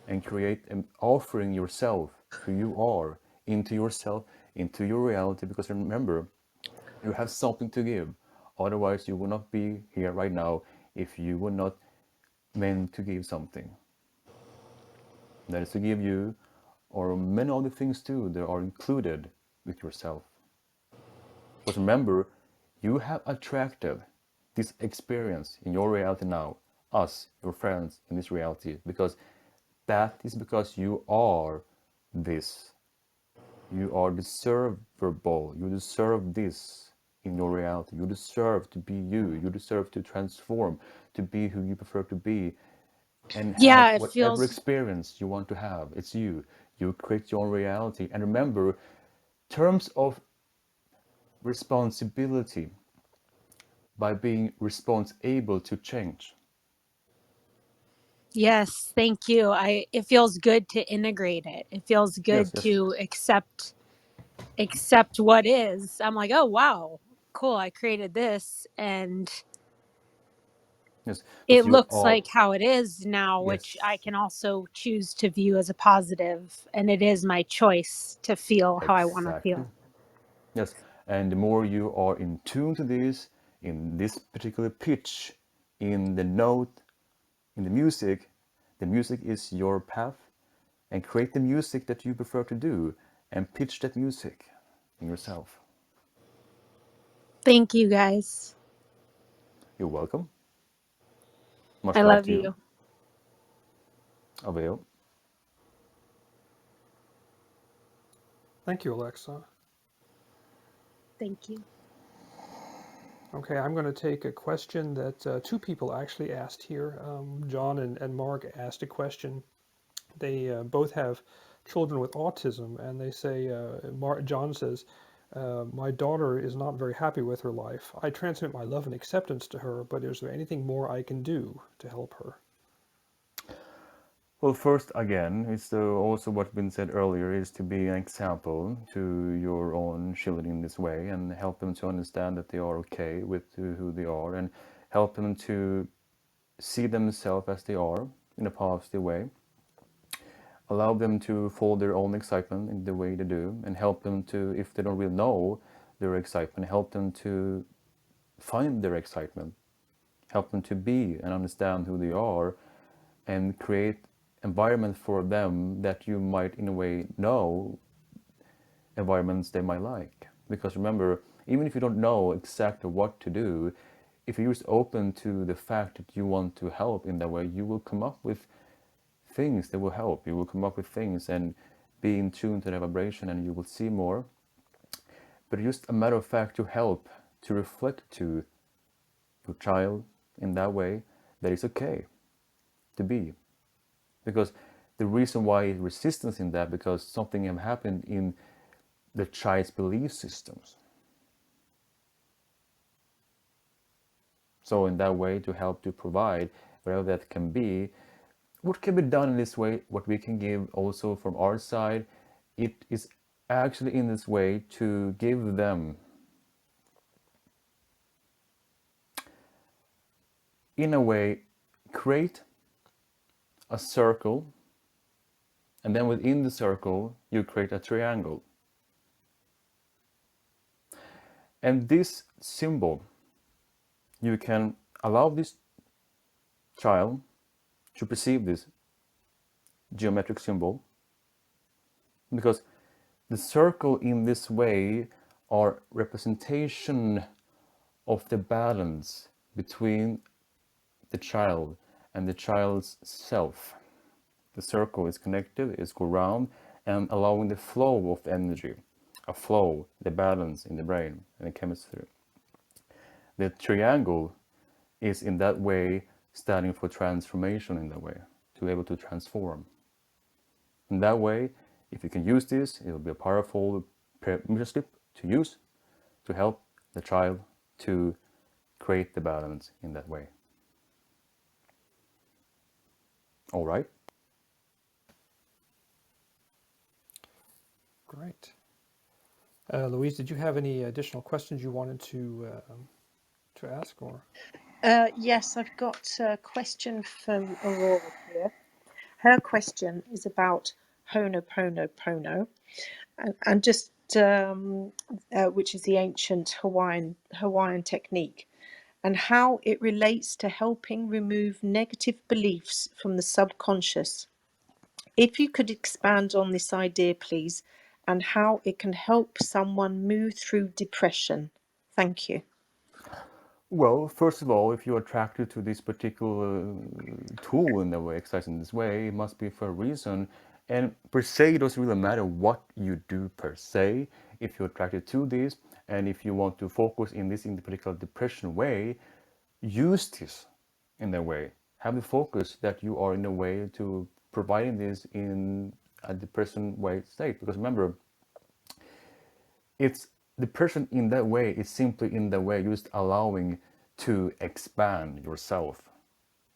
and create and offering yourself, who you are, into yourself, into your reality. Because remember, you have something to give. Otherwise, you would not be here right now if you were not meant to give something. That is to give you, or many other things too that are included with yourself. Because remember, you have attracted this experience in your reality now, us, your friends in this reality, because that is because you are this. You are deservable. You deserve this in your reality. You deserve to be you. You deserve to transform, to be who you prefer to be, and have yeah, it whatever feels, experience you want to have. It's you. You create your own reality. And remember, terms of responsibility by being responsible to change. yes, thank you. It feels good to integrate it. It feels Yes, good yes, to accept what is. I'm like, oh wow, cool, I created this and yes. it Because you looks are, like how it is now, which I yes, can also choose to view as a positive, and it is my choice to feel how I want to exactly. feel. Yes, and the more you are in tune to this, in this particular pitch, in the note, in the music is your path, and create the music that you prefer to do, and pitch that music in yourself. Thank you guys. You're welcome. Much I love love to you. you. Avail. Thank you, Alexa. Thank you. Okay, I'm going to take a question that two people actually asked here. John and Mark asked a question. They both have children with autism, and they say, John says, my daughter is not very happy with her life. I transmit my love and acceptance to her, but is there anything more I can do to help her? Well, first, again, it's also what's been said earlier is to be an example to your own children in this way and help them to understand that they are okay with who they are and help them to see themselves as they are in a positive way. Allow them to follow their own excitement in the way they do and help them to, if they don't really know their excitement, help them to find their excitement, help them to be and understand who they are and create environment for them that you might in a way know environments they might like. Because remember, even if you don't know exactly what to do, if you're just open to the fact that you want to help in that way, you will come up with things that will help. You will come up with things and be in tune to the vibration and you will see more. But just a matter of fact to help, to reflect to your child in that way that it's okay to be. Because the reason why resistance in that, because something have happened in the child's belief systems. So in that way to help to provide whatever that can be, what can be done in this way, what we can give also from our side, it is actually in this way to give them, in a way, create a circle, and then within the circle, you create a triangle. And this symbol, you can allow this child to perceive this geometric symbol because the circle in this way are representation of the balance between the child and the child's self. The circle is connected, it's go round and allowing the flow of energy, a flow, the balance in the brain and the chemistry. The triangle is in that way standing for transformation in that way, to be able to transform. In that way, if you can use this, it will be a powerful permission slip to use to help the child to create the balance in that way. All right. Great. Louise, did you have any additional questions you wanted to ask, or? Yes, I've got a question from Aurora here. Her question is about Ho'oponopono, and just which is the ancient Hawaiian technique, and how it relates to helping remove negative beliefs from the subconscious. If you could expand on this idea, please, and how it can help someone move through depression. Thank you. Well, first of all, if you're attracted to this particular tool in the way, exercise in this way, it must be for a reason. And per se, it doesn't really matter what you do per se. If you're attracted to this, and if you want to focus in this in the particular depression way, use this in a way. Have the focus that you are in a way to providing this in a depression way state. Because remember, it's the person in that way is simply in the way just allowing to expand yourself.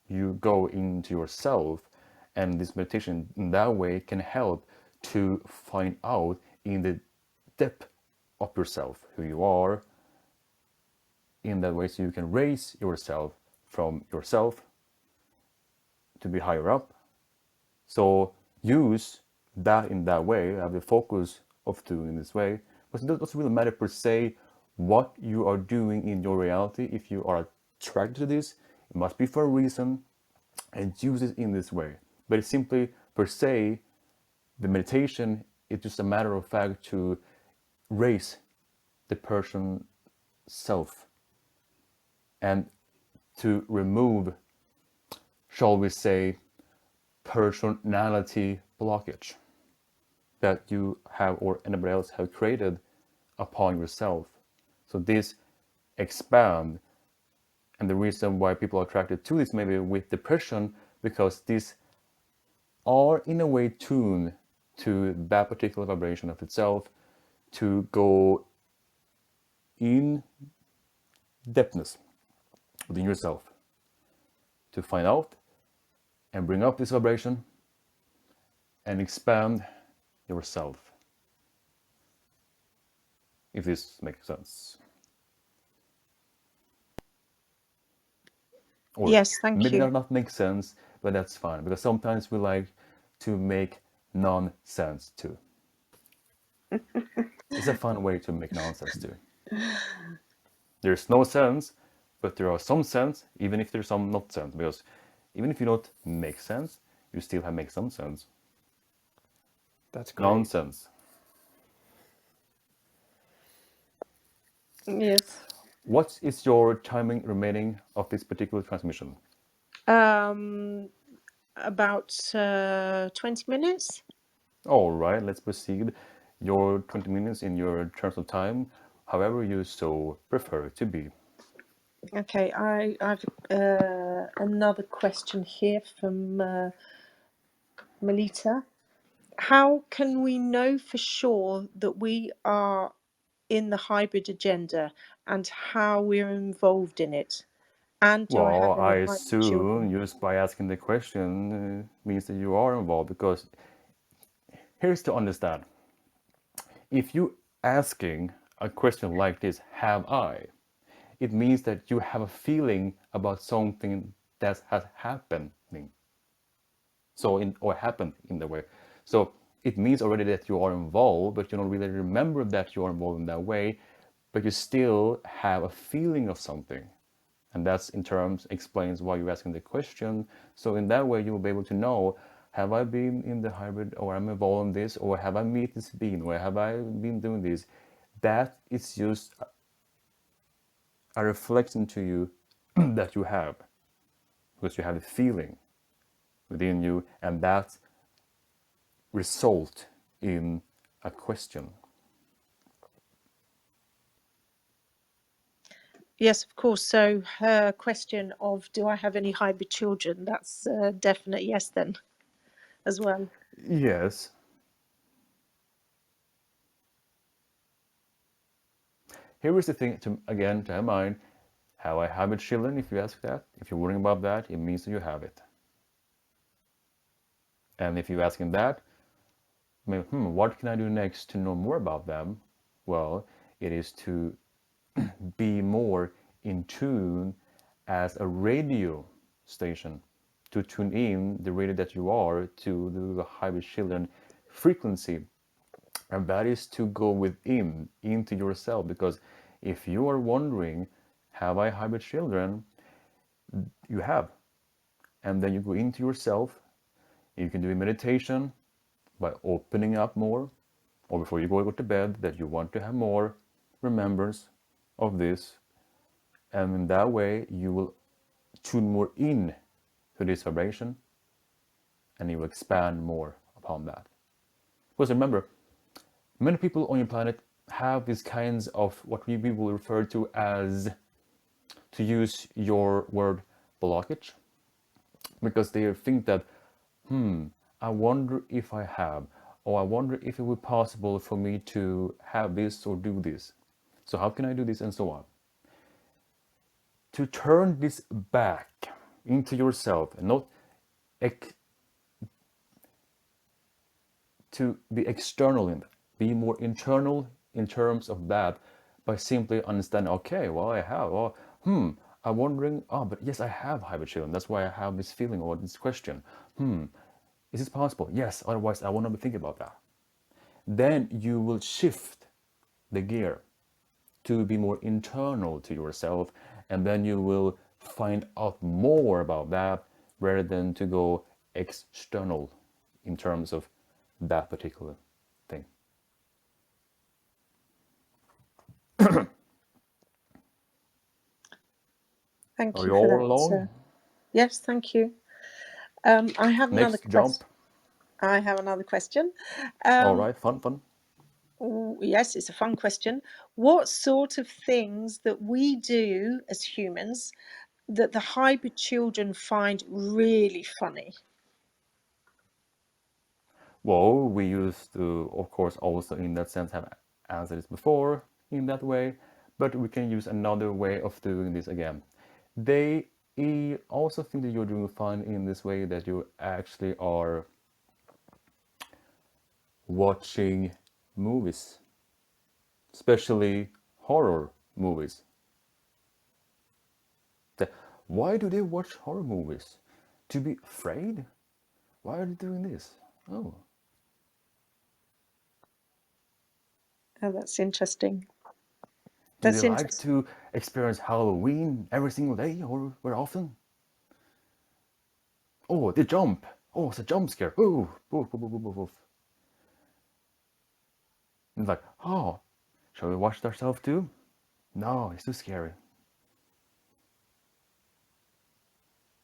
You go into yourself, and this meditation in that way can help to find out in the depth of yourself who you are in that way, so you can raise yourself from yourself to be higher up. So use that in that way, have the focus of doing this way. But it doesn't really matter per se what you are doing in your reality. If you are attracted to this, it must be for a reason, and use it in this way. But it's simply per se, the meditation is just a matter of fact to raise the person self and to remove, shall we say, personality blockage that you have or anybody else have created upon yourself. So this expand, and the reason why people are attracted to this maybe with depression, because these are in a way tuned to that particular vibration of itself to go in depthness within yourself, to find out and bring up this vibration and expand yourself. If this makes sense. Or Yes, thank maybe you. not make sense, but that's fine, because sometimes we like to make nonsense too. It's a fun way to make nonsense too. There's no sense, but there are some sense, even if there's some not sense, because even if you don't make sense, you still have make some sense. That's great. Nonsense. Yes. What is your timing remaining of this particular transmission? About 20 minutes. All right, let's proceed. Your 20 minutes in your terms of time, however you so prefer to be. Okay, I've another question here from Melita. How can we know for sure that we are in the hybrid agenda and how we're involved in it? And do I Well, have I any hybrid assume children? just by asking the question means that you are involved, because here's to understand. If you asking a question like this, have I, it means that you have a feeling about something that has happening. So or happened in the way. So it means already that you are involved, but you don't really remember that you are involved in that way, but you still have a feeling of something. And that's in terms explains why you're asking the question. So in that way you will be able to know, have I been in the hybrid, or am I involved in this, or have I met this being, or have I been doing this? that is just a reflection to you that you have, because you have a feeling within you, and that result in a question. Yes, of course. So her question of, do I have any hybrid children? That's a definite yes then as well. Yes. Here is the thing, again, to have in mind, have I hybrid children? If you ask that, if you're worrying about that, it means that you have it. And if you're asking that, maybe, what can I do next to know more about them? Well, it is to be more in tune as a radio station, to tune in the radio that you are to the hybrid children frequency. And that is to go within, into yourself. Because if you are wondering, have I hybrid children? You have. And then you go into yourself. You can do a meditation by opening up more, or before you go to bed, that you want to have more remembrance of this. And in that way, you will tune more in to this vibration, and you will expand more upon that. Because remember, many people on your planet have these kinds of what we will refer to as, to use your word, blockage, because they think that, I wonder if I have, or I wonder if it would be possible for me to have this or do this. So how can I do this, and so on. To turn this back into yourself, and not to be external in that, be more internal in terms of that, by simply understanding, okay, well, I have, or I'm wondering, but yes, I have hybrid children. That's why I have this feeling or this question. Is this possible? Yes, otherwise I will not be thinking about that. Then you will shift the gear to be more internal to yourself, and then you will find out more about that rather than to go external in terms of that particular thing. Thank Are you you for all that. along? Yes, thank you. I have another Next jump. question. I have another question. All right, fun. Yes, it's a fun question. What sort of things that we do as humans that the hybrid children find really funny? Well, we used to, of course, also in that sense have answered this before in that way, but we can use another way of doing this again. They also think that you're doing fun in this way, that you actually are watching movies, especially horror movies. Why do they watch horror movies? To be afraid? Why are they doing this? Oh, Oh, that's interesting. do they That's like interesting. to experience Halloween every single day or very often? Oh, they jump. Oh, it's a jump scare. Oh, woof, woof, woof, woof, woof. And it's like, oh, shall we watch it ourselves too? No, it's too scary.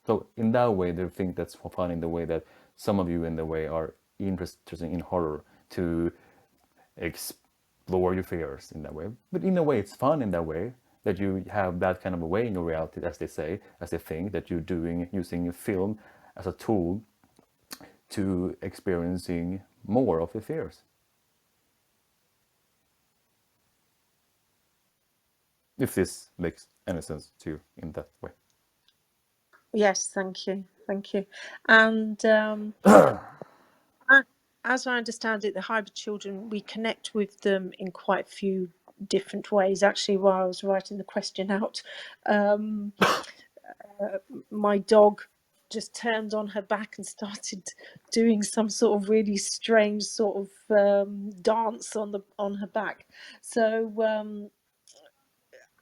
So in that way, they think that's fun, in the way that some of you in the way are interested in horror, to explore your fears in that way. But in a way, it's fun in that way, that you have that kind of a way in your reality, as they say, as they think, that you're doing, using film as a tool to experiencing more of your fears. If this makes any sense to you in that way. Yes, thank you. Thank you. And as I understand it, the hybrid children, we connect with them in quite a few different ways. Actually, while I was writing the question out, my dog just turned on her back and started doing some sort of really strange sort of dance on her back. So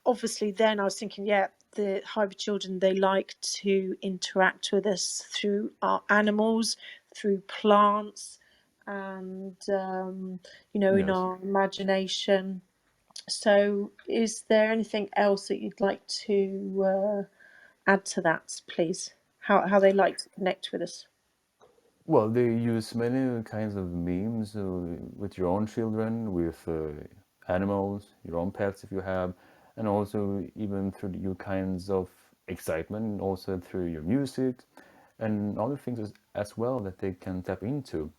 obviously then I was thinking, yeah, the hybrid children, they like to interact with us through our animals, through plants, and in Yes. our imagination. So is there anything else that you'd like to add to that, please? How they like to connect with us? Well, they use many kinds of memes with your own children, with animals, your own pets if you have, and also even through your kinds of excitement, also through your music and other things as well that they can tap into.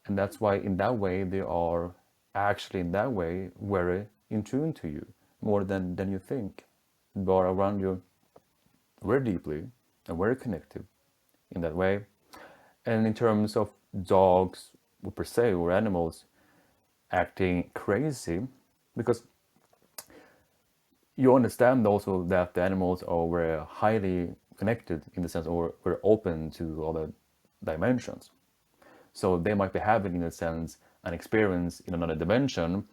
And that's why in that way they are actually in that way very in tune to you more than you think. They are around you very deeply and very connected in that way. And in terms of dogs per se or animals acting crazy, because you understand also that the animals are very highly connected in the sense or very open to other dimensions. So they might be having, in a sense, an experience in another dimension,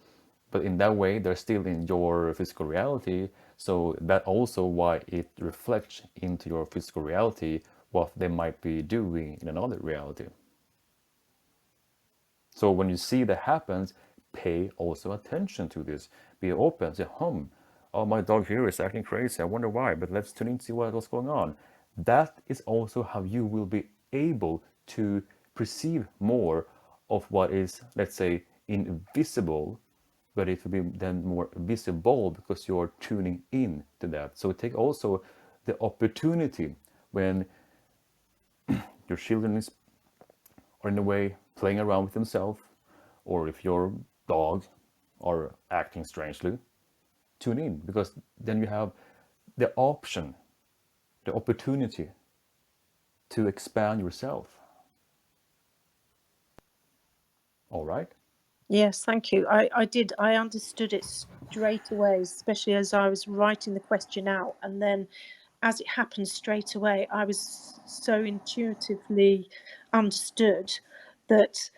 but in that way they're still in your physical reality. So that also why it reflects into your physical reality what they might be doing in another reality. So when you see that happens, pay also attention to this. Be open, say, oh, my dog here is acting crazy. I wonder why, but let's tune in to see what's going on. That is also how you will be able to perceive more of what is, let's say, invisible, but it will be then more visible because you're tuning in to that. So take also the opportunity when your children are in a way playing around with themselves, or if your dog are acting strangely, tune in because then you have the option, the opportunity to expand yourself. All right? Yes, thank you. I understood it straight away, especially as I was writing the question out, and then as it happened straight away, I was so intuitively understood that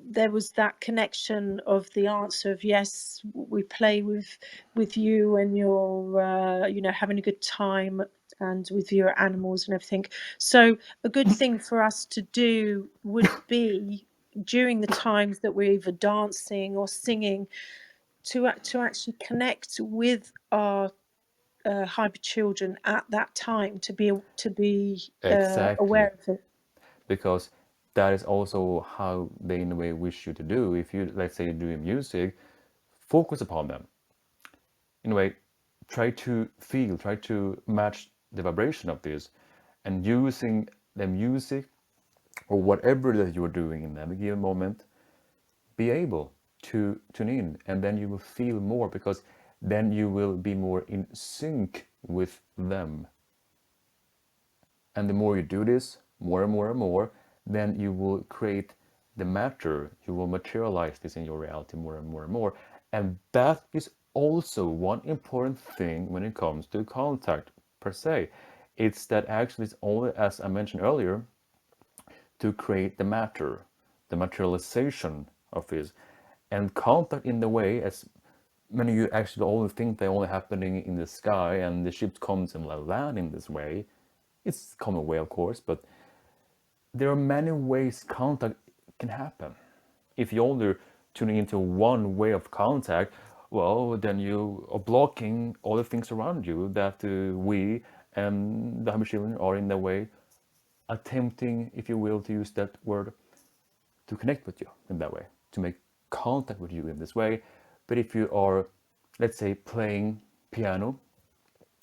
there was that connection of the answer of yes, we play with you and you're having a good time and with your animals and everything. So a good thing for us to do would be during the times that we're either dancing or singing to actually connect with our hybrid children at that time to be Exactly. aware of it. Because that is also how they in a way wish you to do. If you, let's say, you're doing music, focus upon them. In a way, try to feel, try to match the vibration of this, and using the music or whatever that you are doing in that given moment, be able to tune in, and then you will feel more because then you will be more in sync with them. And the more you do this, more and more and more, then you will create the matter, you will materialize this in your reality more and more and more. And that is also one important thing when it comes to contact per se. It's that actually it's only, as I mentioned earlier, to create the matter, the materialization of this. And contact in the way as many of you actually only think they're only happening in the sky and the ship comes and land in this way. It's a common way, of course, but there are many ways contact can happen. If you're only tuning into one way of contact, well, then you are blocking all the things around you that we and the Hamish children are in the way attempting, if you will, to use that word, to connect with you in that way, to make contact with you in this way. But if you are, let's say, playing piano,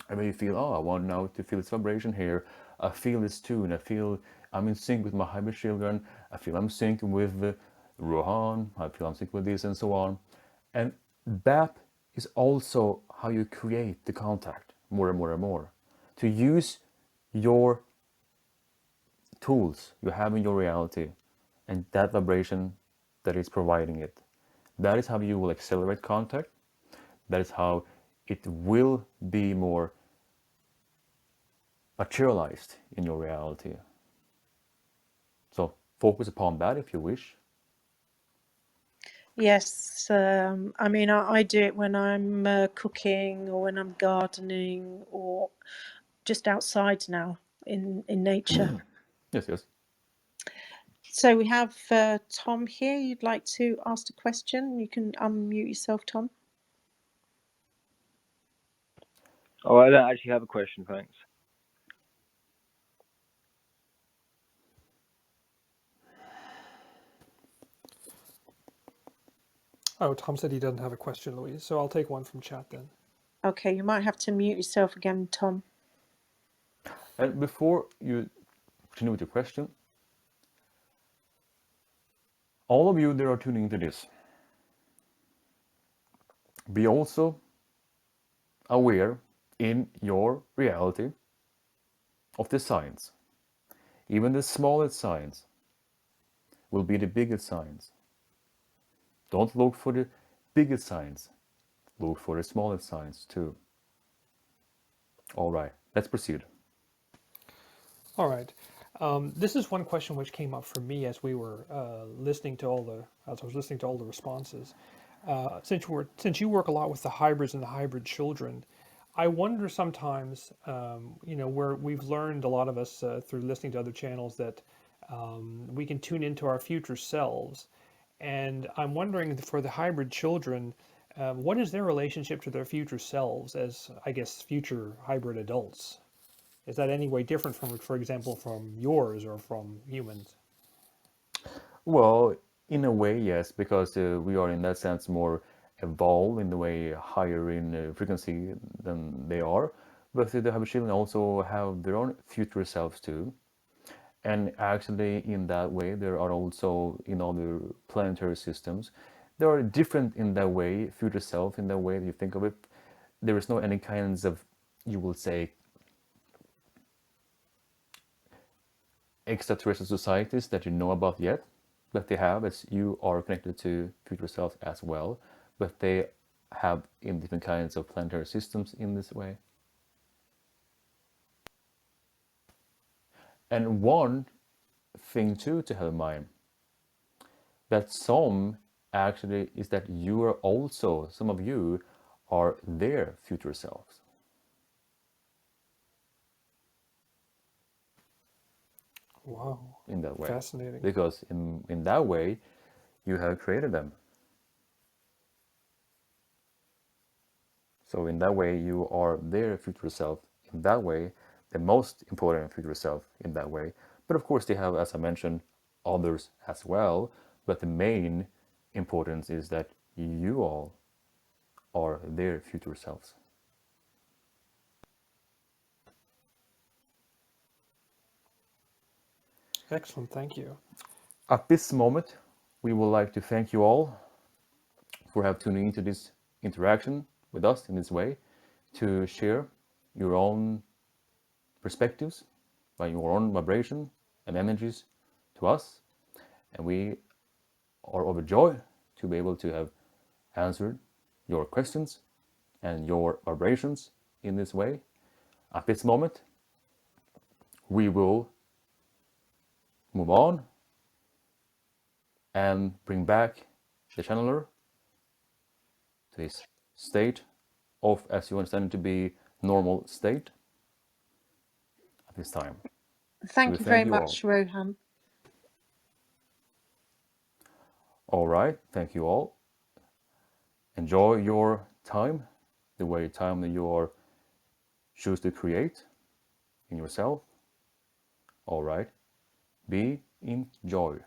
and when you feel, oh, I want now to feel this vibration here, I feel this tune, I feel I'm in sync with my hybrid children, I feel I'm synced with Rohaan, I feel I'm synced with this, and so on. And that is also how you create the contact more and more and more. To use your tools you have in your reality and that vibration that is providing it. That is how you will accelerate contact. That is how it will be more materialized in your reality. So focus upon that if you wish. Yes, I mean, I do it when I'm cooking or when I'm gardening or just outside now in nature. Yes, yes. So we have Tom here. You'd like to ask a question? You can unmute yourself, Tom. Oh, I don't actually have a question, thanks. Oh, Tom said he doesn't have a question, Louise. So I'll take one from chat then. Okay, you might have to mute yourself again, Tom. And before you continue with your question, all of you that are tuning into this, be also aware in your reality of the signs. Even the smallest signs will be the biggest signs. Don't look for the biggest signs, look for the smallest signs too. All right, let's proceed. All right. This is one question which came up for me as we were listening to as I was listening to all the responses. Since you work a lot with the hybrids and the hybrid children, I wonder sometimes, where we've learned, a lot of us through listening to other channels, that we can tune into our future selves. And I'm wondering, for the hybrid children, what is their relationship to their future selves as, I guess, future hybrid adults? Is that any way different from, for example, from yours or from humans? Well, in a way, yes, because we are in that sense more evolved in the way higher in frequency than they are. But the hybrid children also have their own future selves too. And actually, in that way, there are also in other planetary systems. They are different in that way, future self, in that way that you think of it. There is no any kinds of, you will say, extraterrestrial societies that you know about yet, but they have, as you are connected to future self as well, but they have in different kinds of planetary systems in this way. And one thing too to have in mind, that some actually is that you are also, some of you are their future selves Wow, in that way. fascinating. Because in that way, you have created them. So in that way, you are their future self. In that way, the most important future self in that way. But of course, they have, as I mentioned, others as well. But the main importance is that you all are their future selves. Excellent, thank you. At this moment, we would like to thank you all for have tuning into this interaction with us in this way to share your own perspectives by your own vibration and energies to us. And we are overjoyed to be able to have answered your questions and your vibrations in this way. At this moment, we will move on and bring back the channeler to his state of, as you understand it to be, normal state at this time. So we Thank you very thank you all. much, Rohan. All right, thank you all. Enjoy your time, the way time that you are choose to create in yourself. All right, be in joy.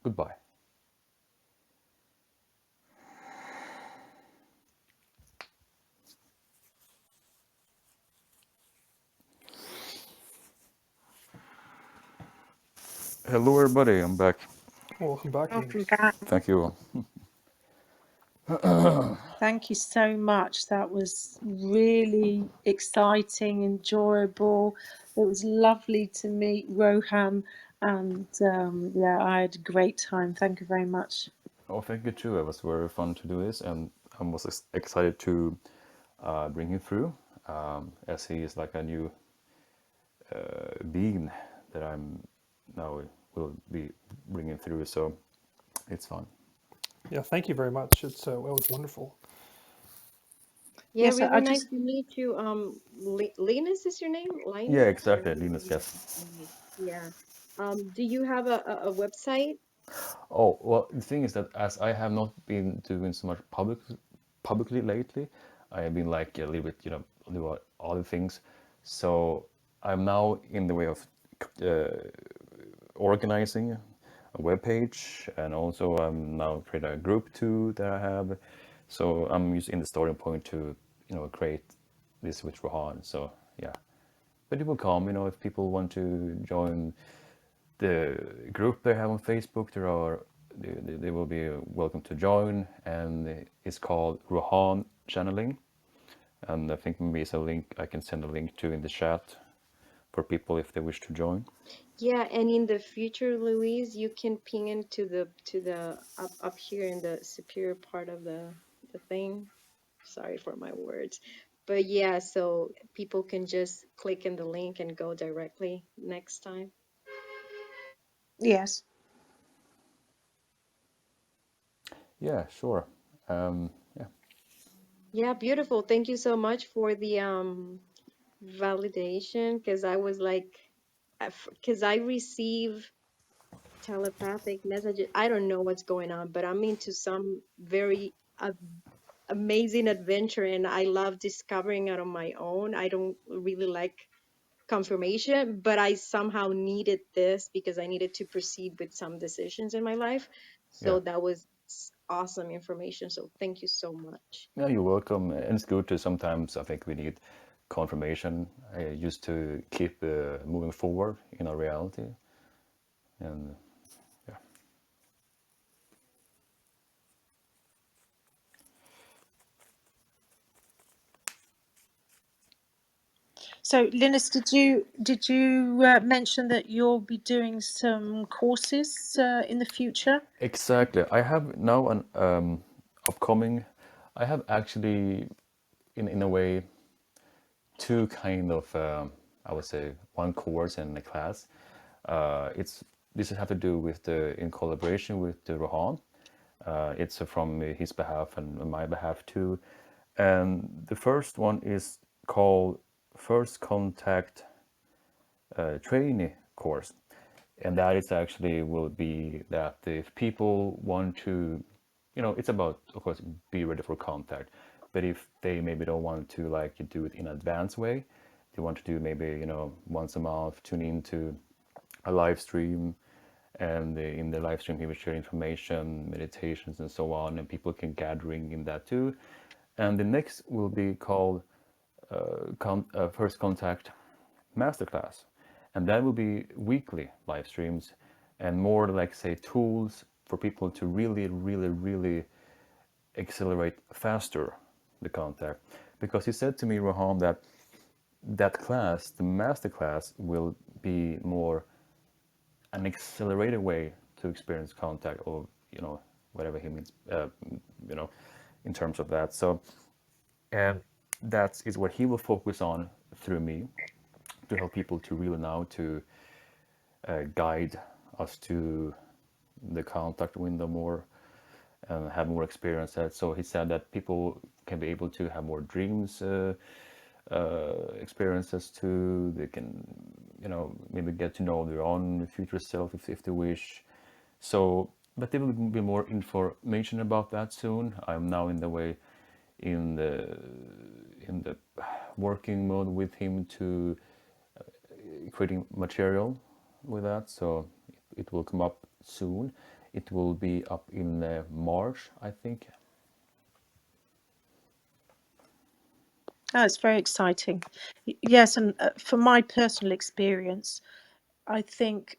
Goodbye. Hello, everybody. I'm back. Welcome back, Welcome Linus. back. Thank you. Thank you so much. That was really exciting, enjoyable. It was lovely to meet Rohan, and yeah, I had a great time. Thank you very much. Oh, thank you too. It was very fun to do this, and I was excited to bring him through, as he is like a new being that I'm now will be bringing through. So it's fun. Yeah, thank you very much. It was wonderful. Yeah, Yes, really I nice just to meet you. Linus is your name? Yeah, Linus? Or exactly, Linus. Yes. yeah. Do you have a website? Oh well, the thing is that as I have not been doing so much publicly lately, I have been like a little bit, do other things. So I'm now in the way of uh, organizing a web page, and also I'm now create a group too that I have. So I'm just in the starting point to create this with Rohaan. So yeah, but it will come. If people want to join the group they have on Facebook, they will be welcome to join, and it's called Rohaan Channeling. And I think maybe it's a link I can send a link to in the chat for people if they wish to join. Yeah, and in the future, Louise, you can ping into the up here in the superior part of the thing. Sorry for my words. But yeah, so people can just click in the link and go directly next time. Yes. Yeah, sure. Yeah. Yeah, beautiful. Thank you so much for the validation, because I was like, because I receive telepathic messages. I don't know what's going on, but I'm into some very amazing adventure, and I love discovering it on my own. I don't really like confirmation, but I somehow needed this because I needed to proceed with some decisions in my life. Yeah. So that was awesome information. So thank you so much. Yeah, you're welcome. And it's good to sometimes, I think we need confirmation just to keep moving forward in our reality. And yeah. So, Linus, did you mention that you'll be doing some courses in the future? Exactly. I have now an upcoming, I have actually, in a way, two kind of, I would say, one course and a class. It's This has to do with in collaboration with the Rohan. It's from his behalf and my behalf too. And the first one is called First Contact Trainee course. And that is actually will be that if people want to, it's about, of course, be ready for contact. But if they maybe don't want to like do it in an advanced way, they want to do maybe, once a month, tune into a live stream, and in the live stream he will share information, meditations, and so on, and people can gathering in that too. And the next will be called First Contact Masterclass, and that will be weekly live streams and more like say tools for people to really, really, really accelerate faster the contact. Because he said to me, Rohan, that that class, the master class, will be more an accelerated way to experience contact, or whatever he means, you know in terms of that. So, and that is what he will focus on through me, to help people to really now to guide us to the contact window more and have more experience at. So he said that people can be able to have more dreams experiences too. They can, maybe get to know their own future self if they wish. So, but there will be more information about that soon. I'm now in the way, in the working mode with him to creating material with that. So it will come up soon. It will be up in March, I think. Oh, it's very exciting. Yes, and from my personal experience, I think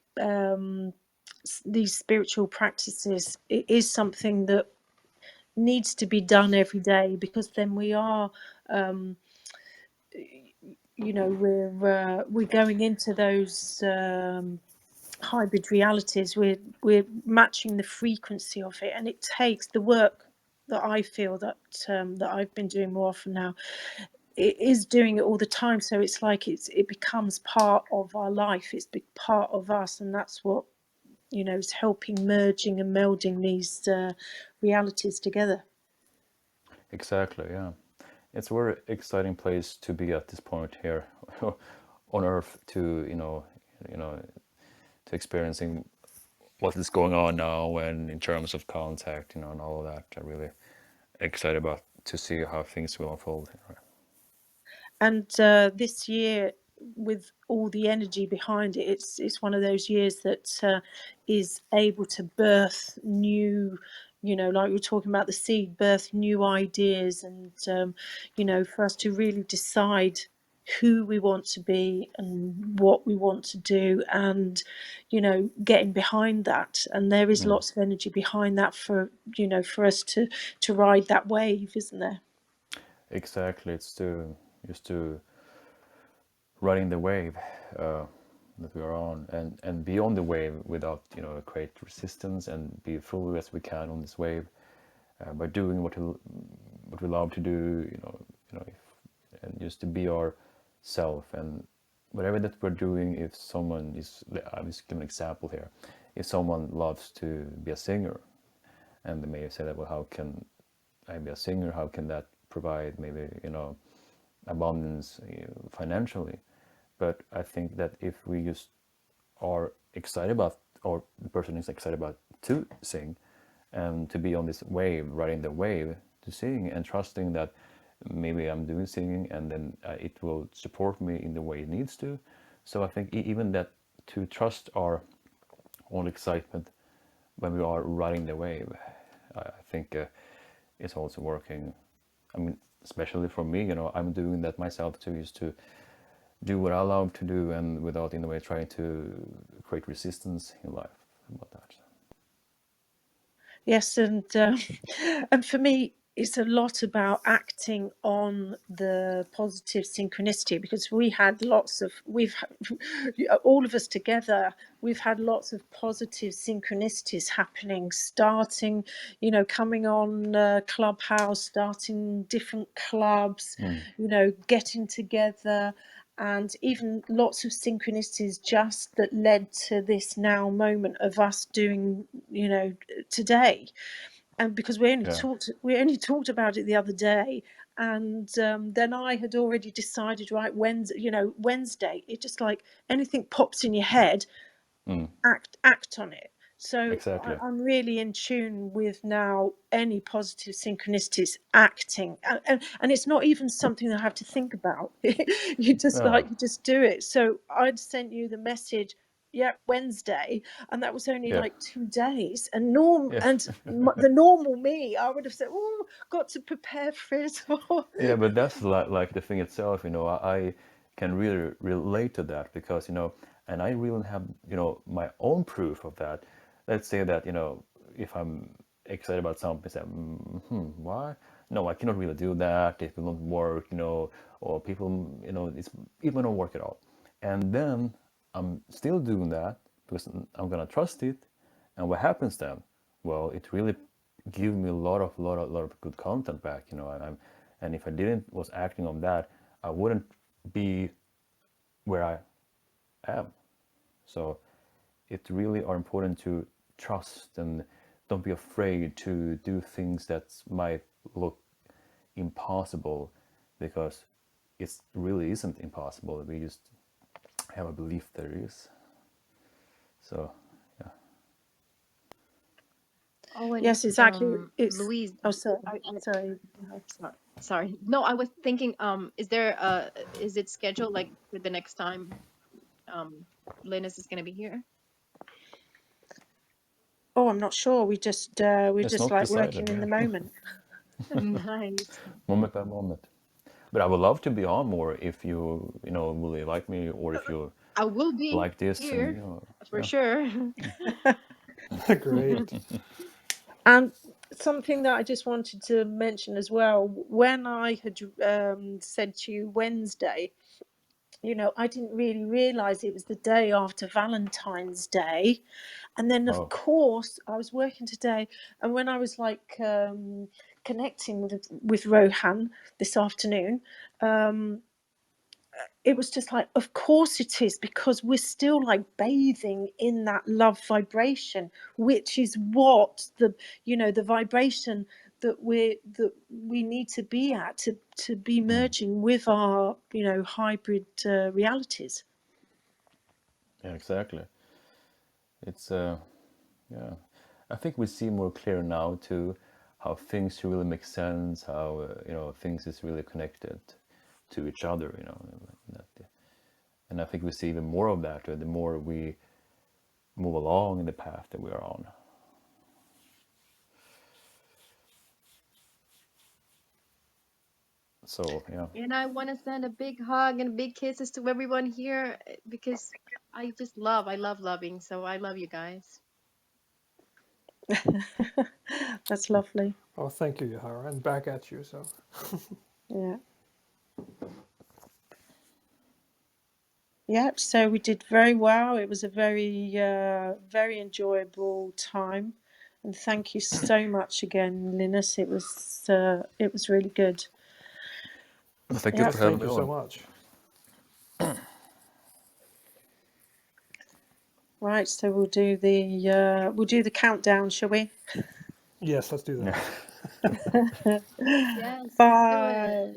these spiritual practices, it is something that needs to be done every day, because then we are, we're going into those hybrid realities. We're matching the frequency of it, and it takes the work that I feel that I've been doing more often now. It is doing it all the time, so it's like it becomes part of our life. It's part of us, and that's what is helping merging and melding these realities together. Exactly, yeah. It's a very exciting place to be at this point here on Earth, to to experiencing what is going on now, and in terms of contact, and all of that. I'm really excited about to see how things will unfold. And this year, with all the energy behind it, it's one of those years that is able to birth new, like we were talking about the seed, birth new ideas, and for us to really decide who we want to be and what we want to do, and getting behind that. And there is lots of energy behind that for us to ride that wave, isn't there? Exactly. It's just to riding the wave that we are on, and be on the wave without create resistance, and be full as we can on this wave by doing what we love to do, and just to be ourself. And whatever that we're doing, if someone is, I'll just give an example here. If someone loves to be a singer, and they may say that, well, how can I be a singer? How can that provide maybe abundance financially? But I think that if we just are excited about, or the person is excited about to sing, and to be on this wave, riding the wave to sing, and trusting that maybe I'm doing singing, and then it will support me in the way it needs to. So I think even that, to trust our own excitement when we are riding the wave, I think it's also working. I mean, especially for me, I'm doing that myself too, is to do what I love to do, and without in a way trying to create resistance in life about that. Yes, and for me, it's a lot about acting on the positive synchronicity, because all of us together, we've had lots of positive synchronicities happening, starting, coming on Clubhouse, starting different clubs, getting together, and even lots of synchronicities just that led to this now moment of us doing today. And because we only Yeah. talked about it the other day, and then I had already decided, right, Wednesday, it just like anything pops in your head, act on it. So Exactly. I'm really in tune with now any positive synchronicities, acting, and it's not even something that I have to think about. you Yeah. just do it. So I'd sent you the message, yeah, Wednesday, and that was only Yeah. like 2 days. And Yeah. the normal me, I would have said, oh, got to prepare for it. Yeah, but that's like the thing itself, I can really relate to that, because, and I really have, my own proof of that. Let's say that, if I'm excited about something, say, why? No, I cannot really do that. It will not work, or people, it will not work at all. And then I'm still doing that because I'm gonna trust it. And what happens then? Well, it really gives me a lot of good content back, and if I didn't was acting on that, I wouldn't be where I am. So it really are important to trust, and don't be afraid to do things that might look impossible, because it really isn't impossible. We just have a belief there is. So yeah. Oh, and Yes, exactly. It's Louise, oh, sorry, I sorry. sorry. No, I was thinking, is it scheduled like for the next time Linus is gonna be here? Oh, I'm not sure. We're It's just not like working decided, in the yeah. moment. Nice. Moment by moment. But I would love to be on more if you really like me, or if you I will be like this, and here for yeah. sure. Great. And something that I just wanted to mention as well, when I had said to you Wednesday, I didn't really realize it was the day after Valentine's Day. And then, of Oh, course, I was working today. And when I was like connecting with Rohaan this afternoon, it was just like, of course it is, because we're still like bathing in that love vibration, which is what the vibration that we need to be at to be merging with our hybrid realities. yeah, exactly. It's yeah. I think we see more clear now to how things really make sense, how things is really connected to each other, you know. And I think we see even more of that the more we move along in the path that we are on. So yeah. And I want to send a big hug and big kisses to everyone here because I love loving. So I love you guys. That's lovely. Oh, thank you, Yahara, and back at you. So, Yeah. Yep, so we did very well. It was a very enjoyable time. And thank you so much again, Linus. It was really good. Thank you Yeah. for yes, having thank me you so on. much. Right, so we'll do the countdown, shall we? Yes, let's do that. Yes, let's do it. 5,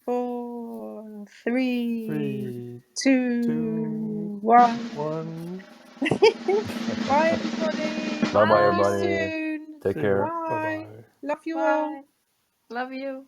4, 3, 3, 2, 2, 1. 1. Bye, everybody. Bye bye See you Bye. everybody. soon. Take See you. care. Bye Bye. bye. Love you all. Bye. Love you.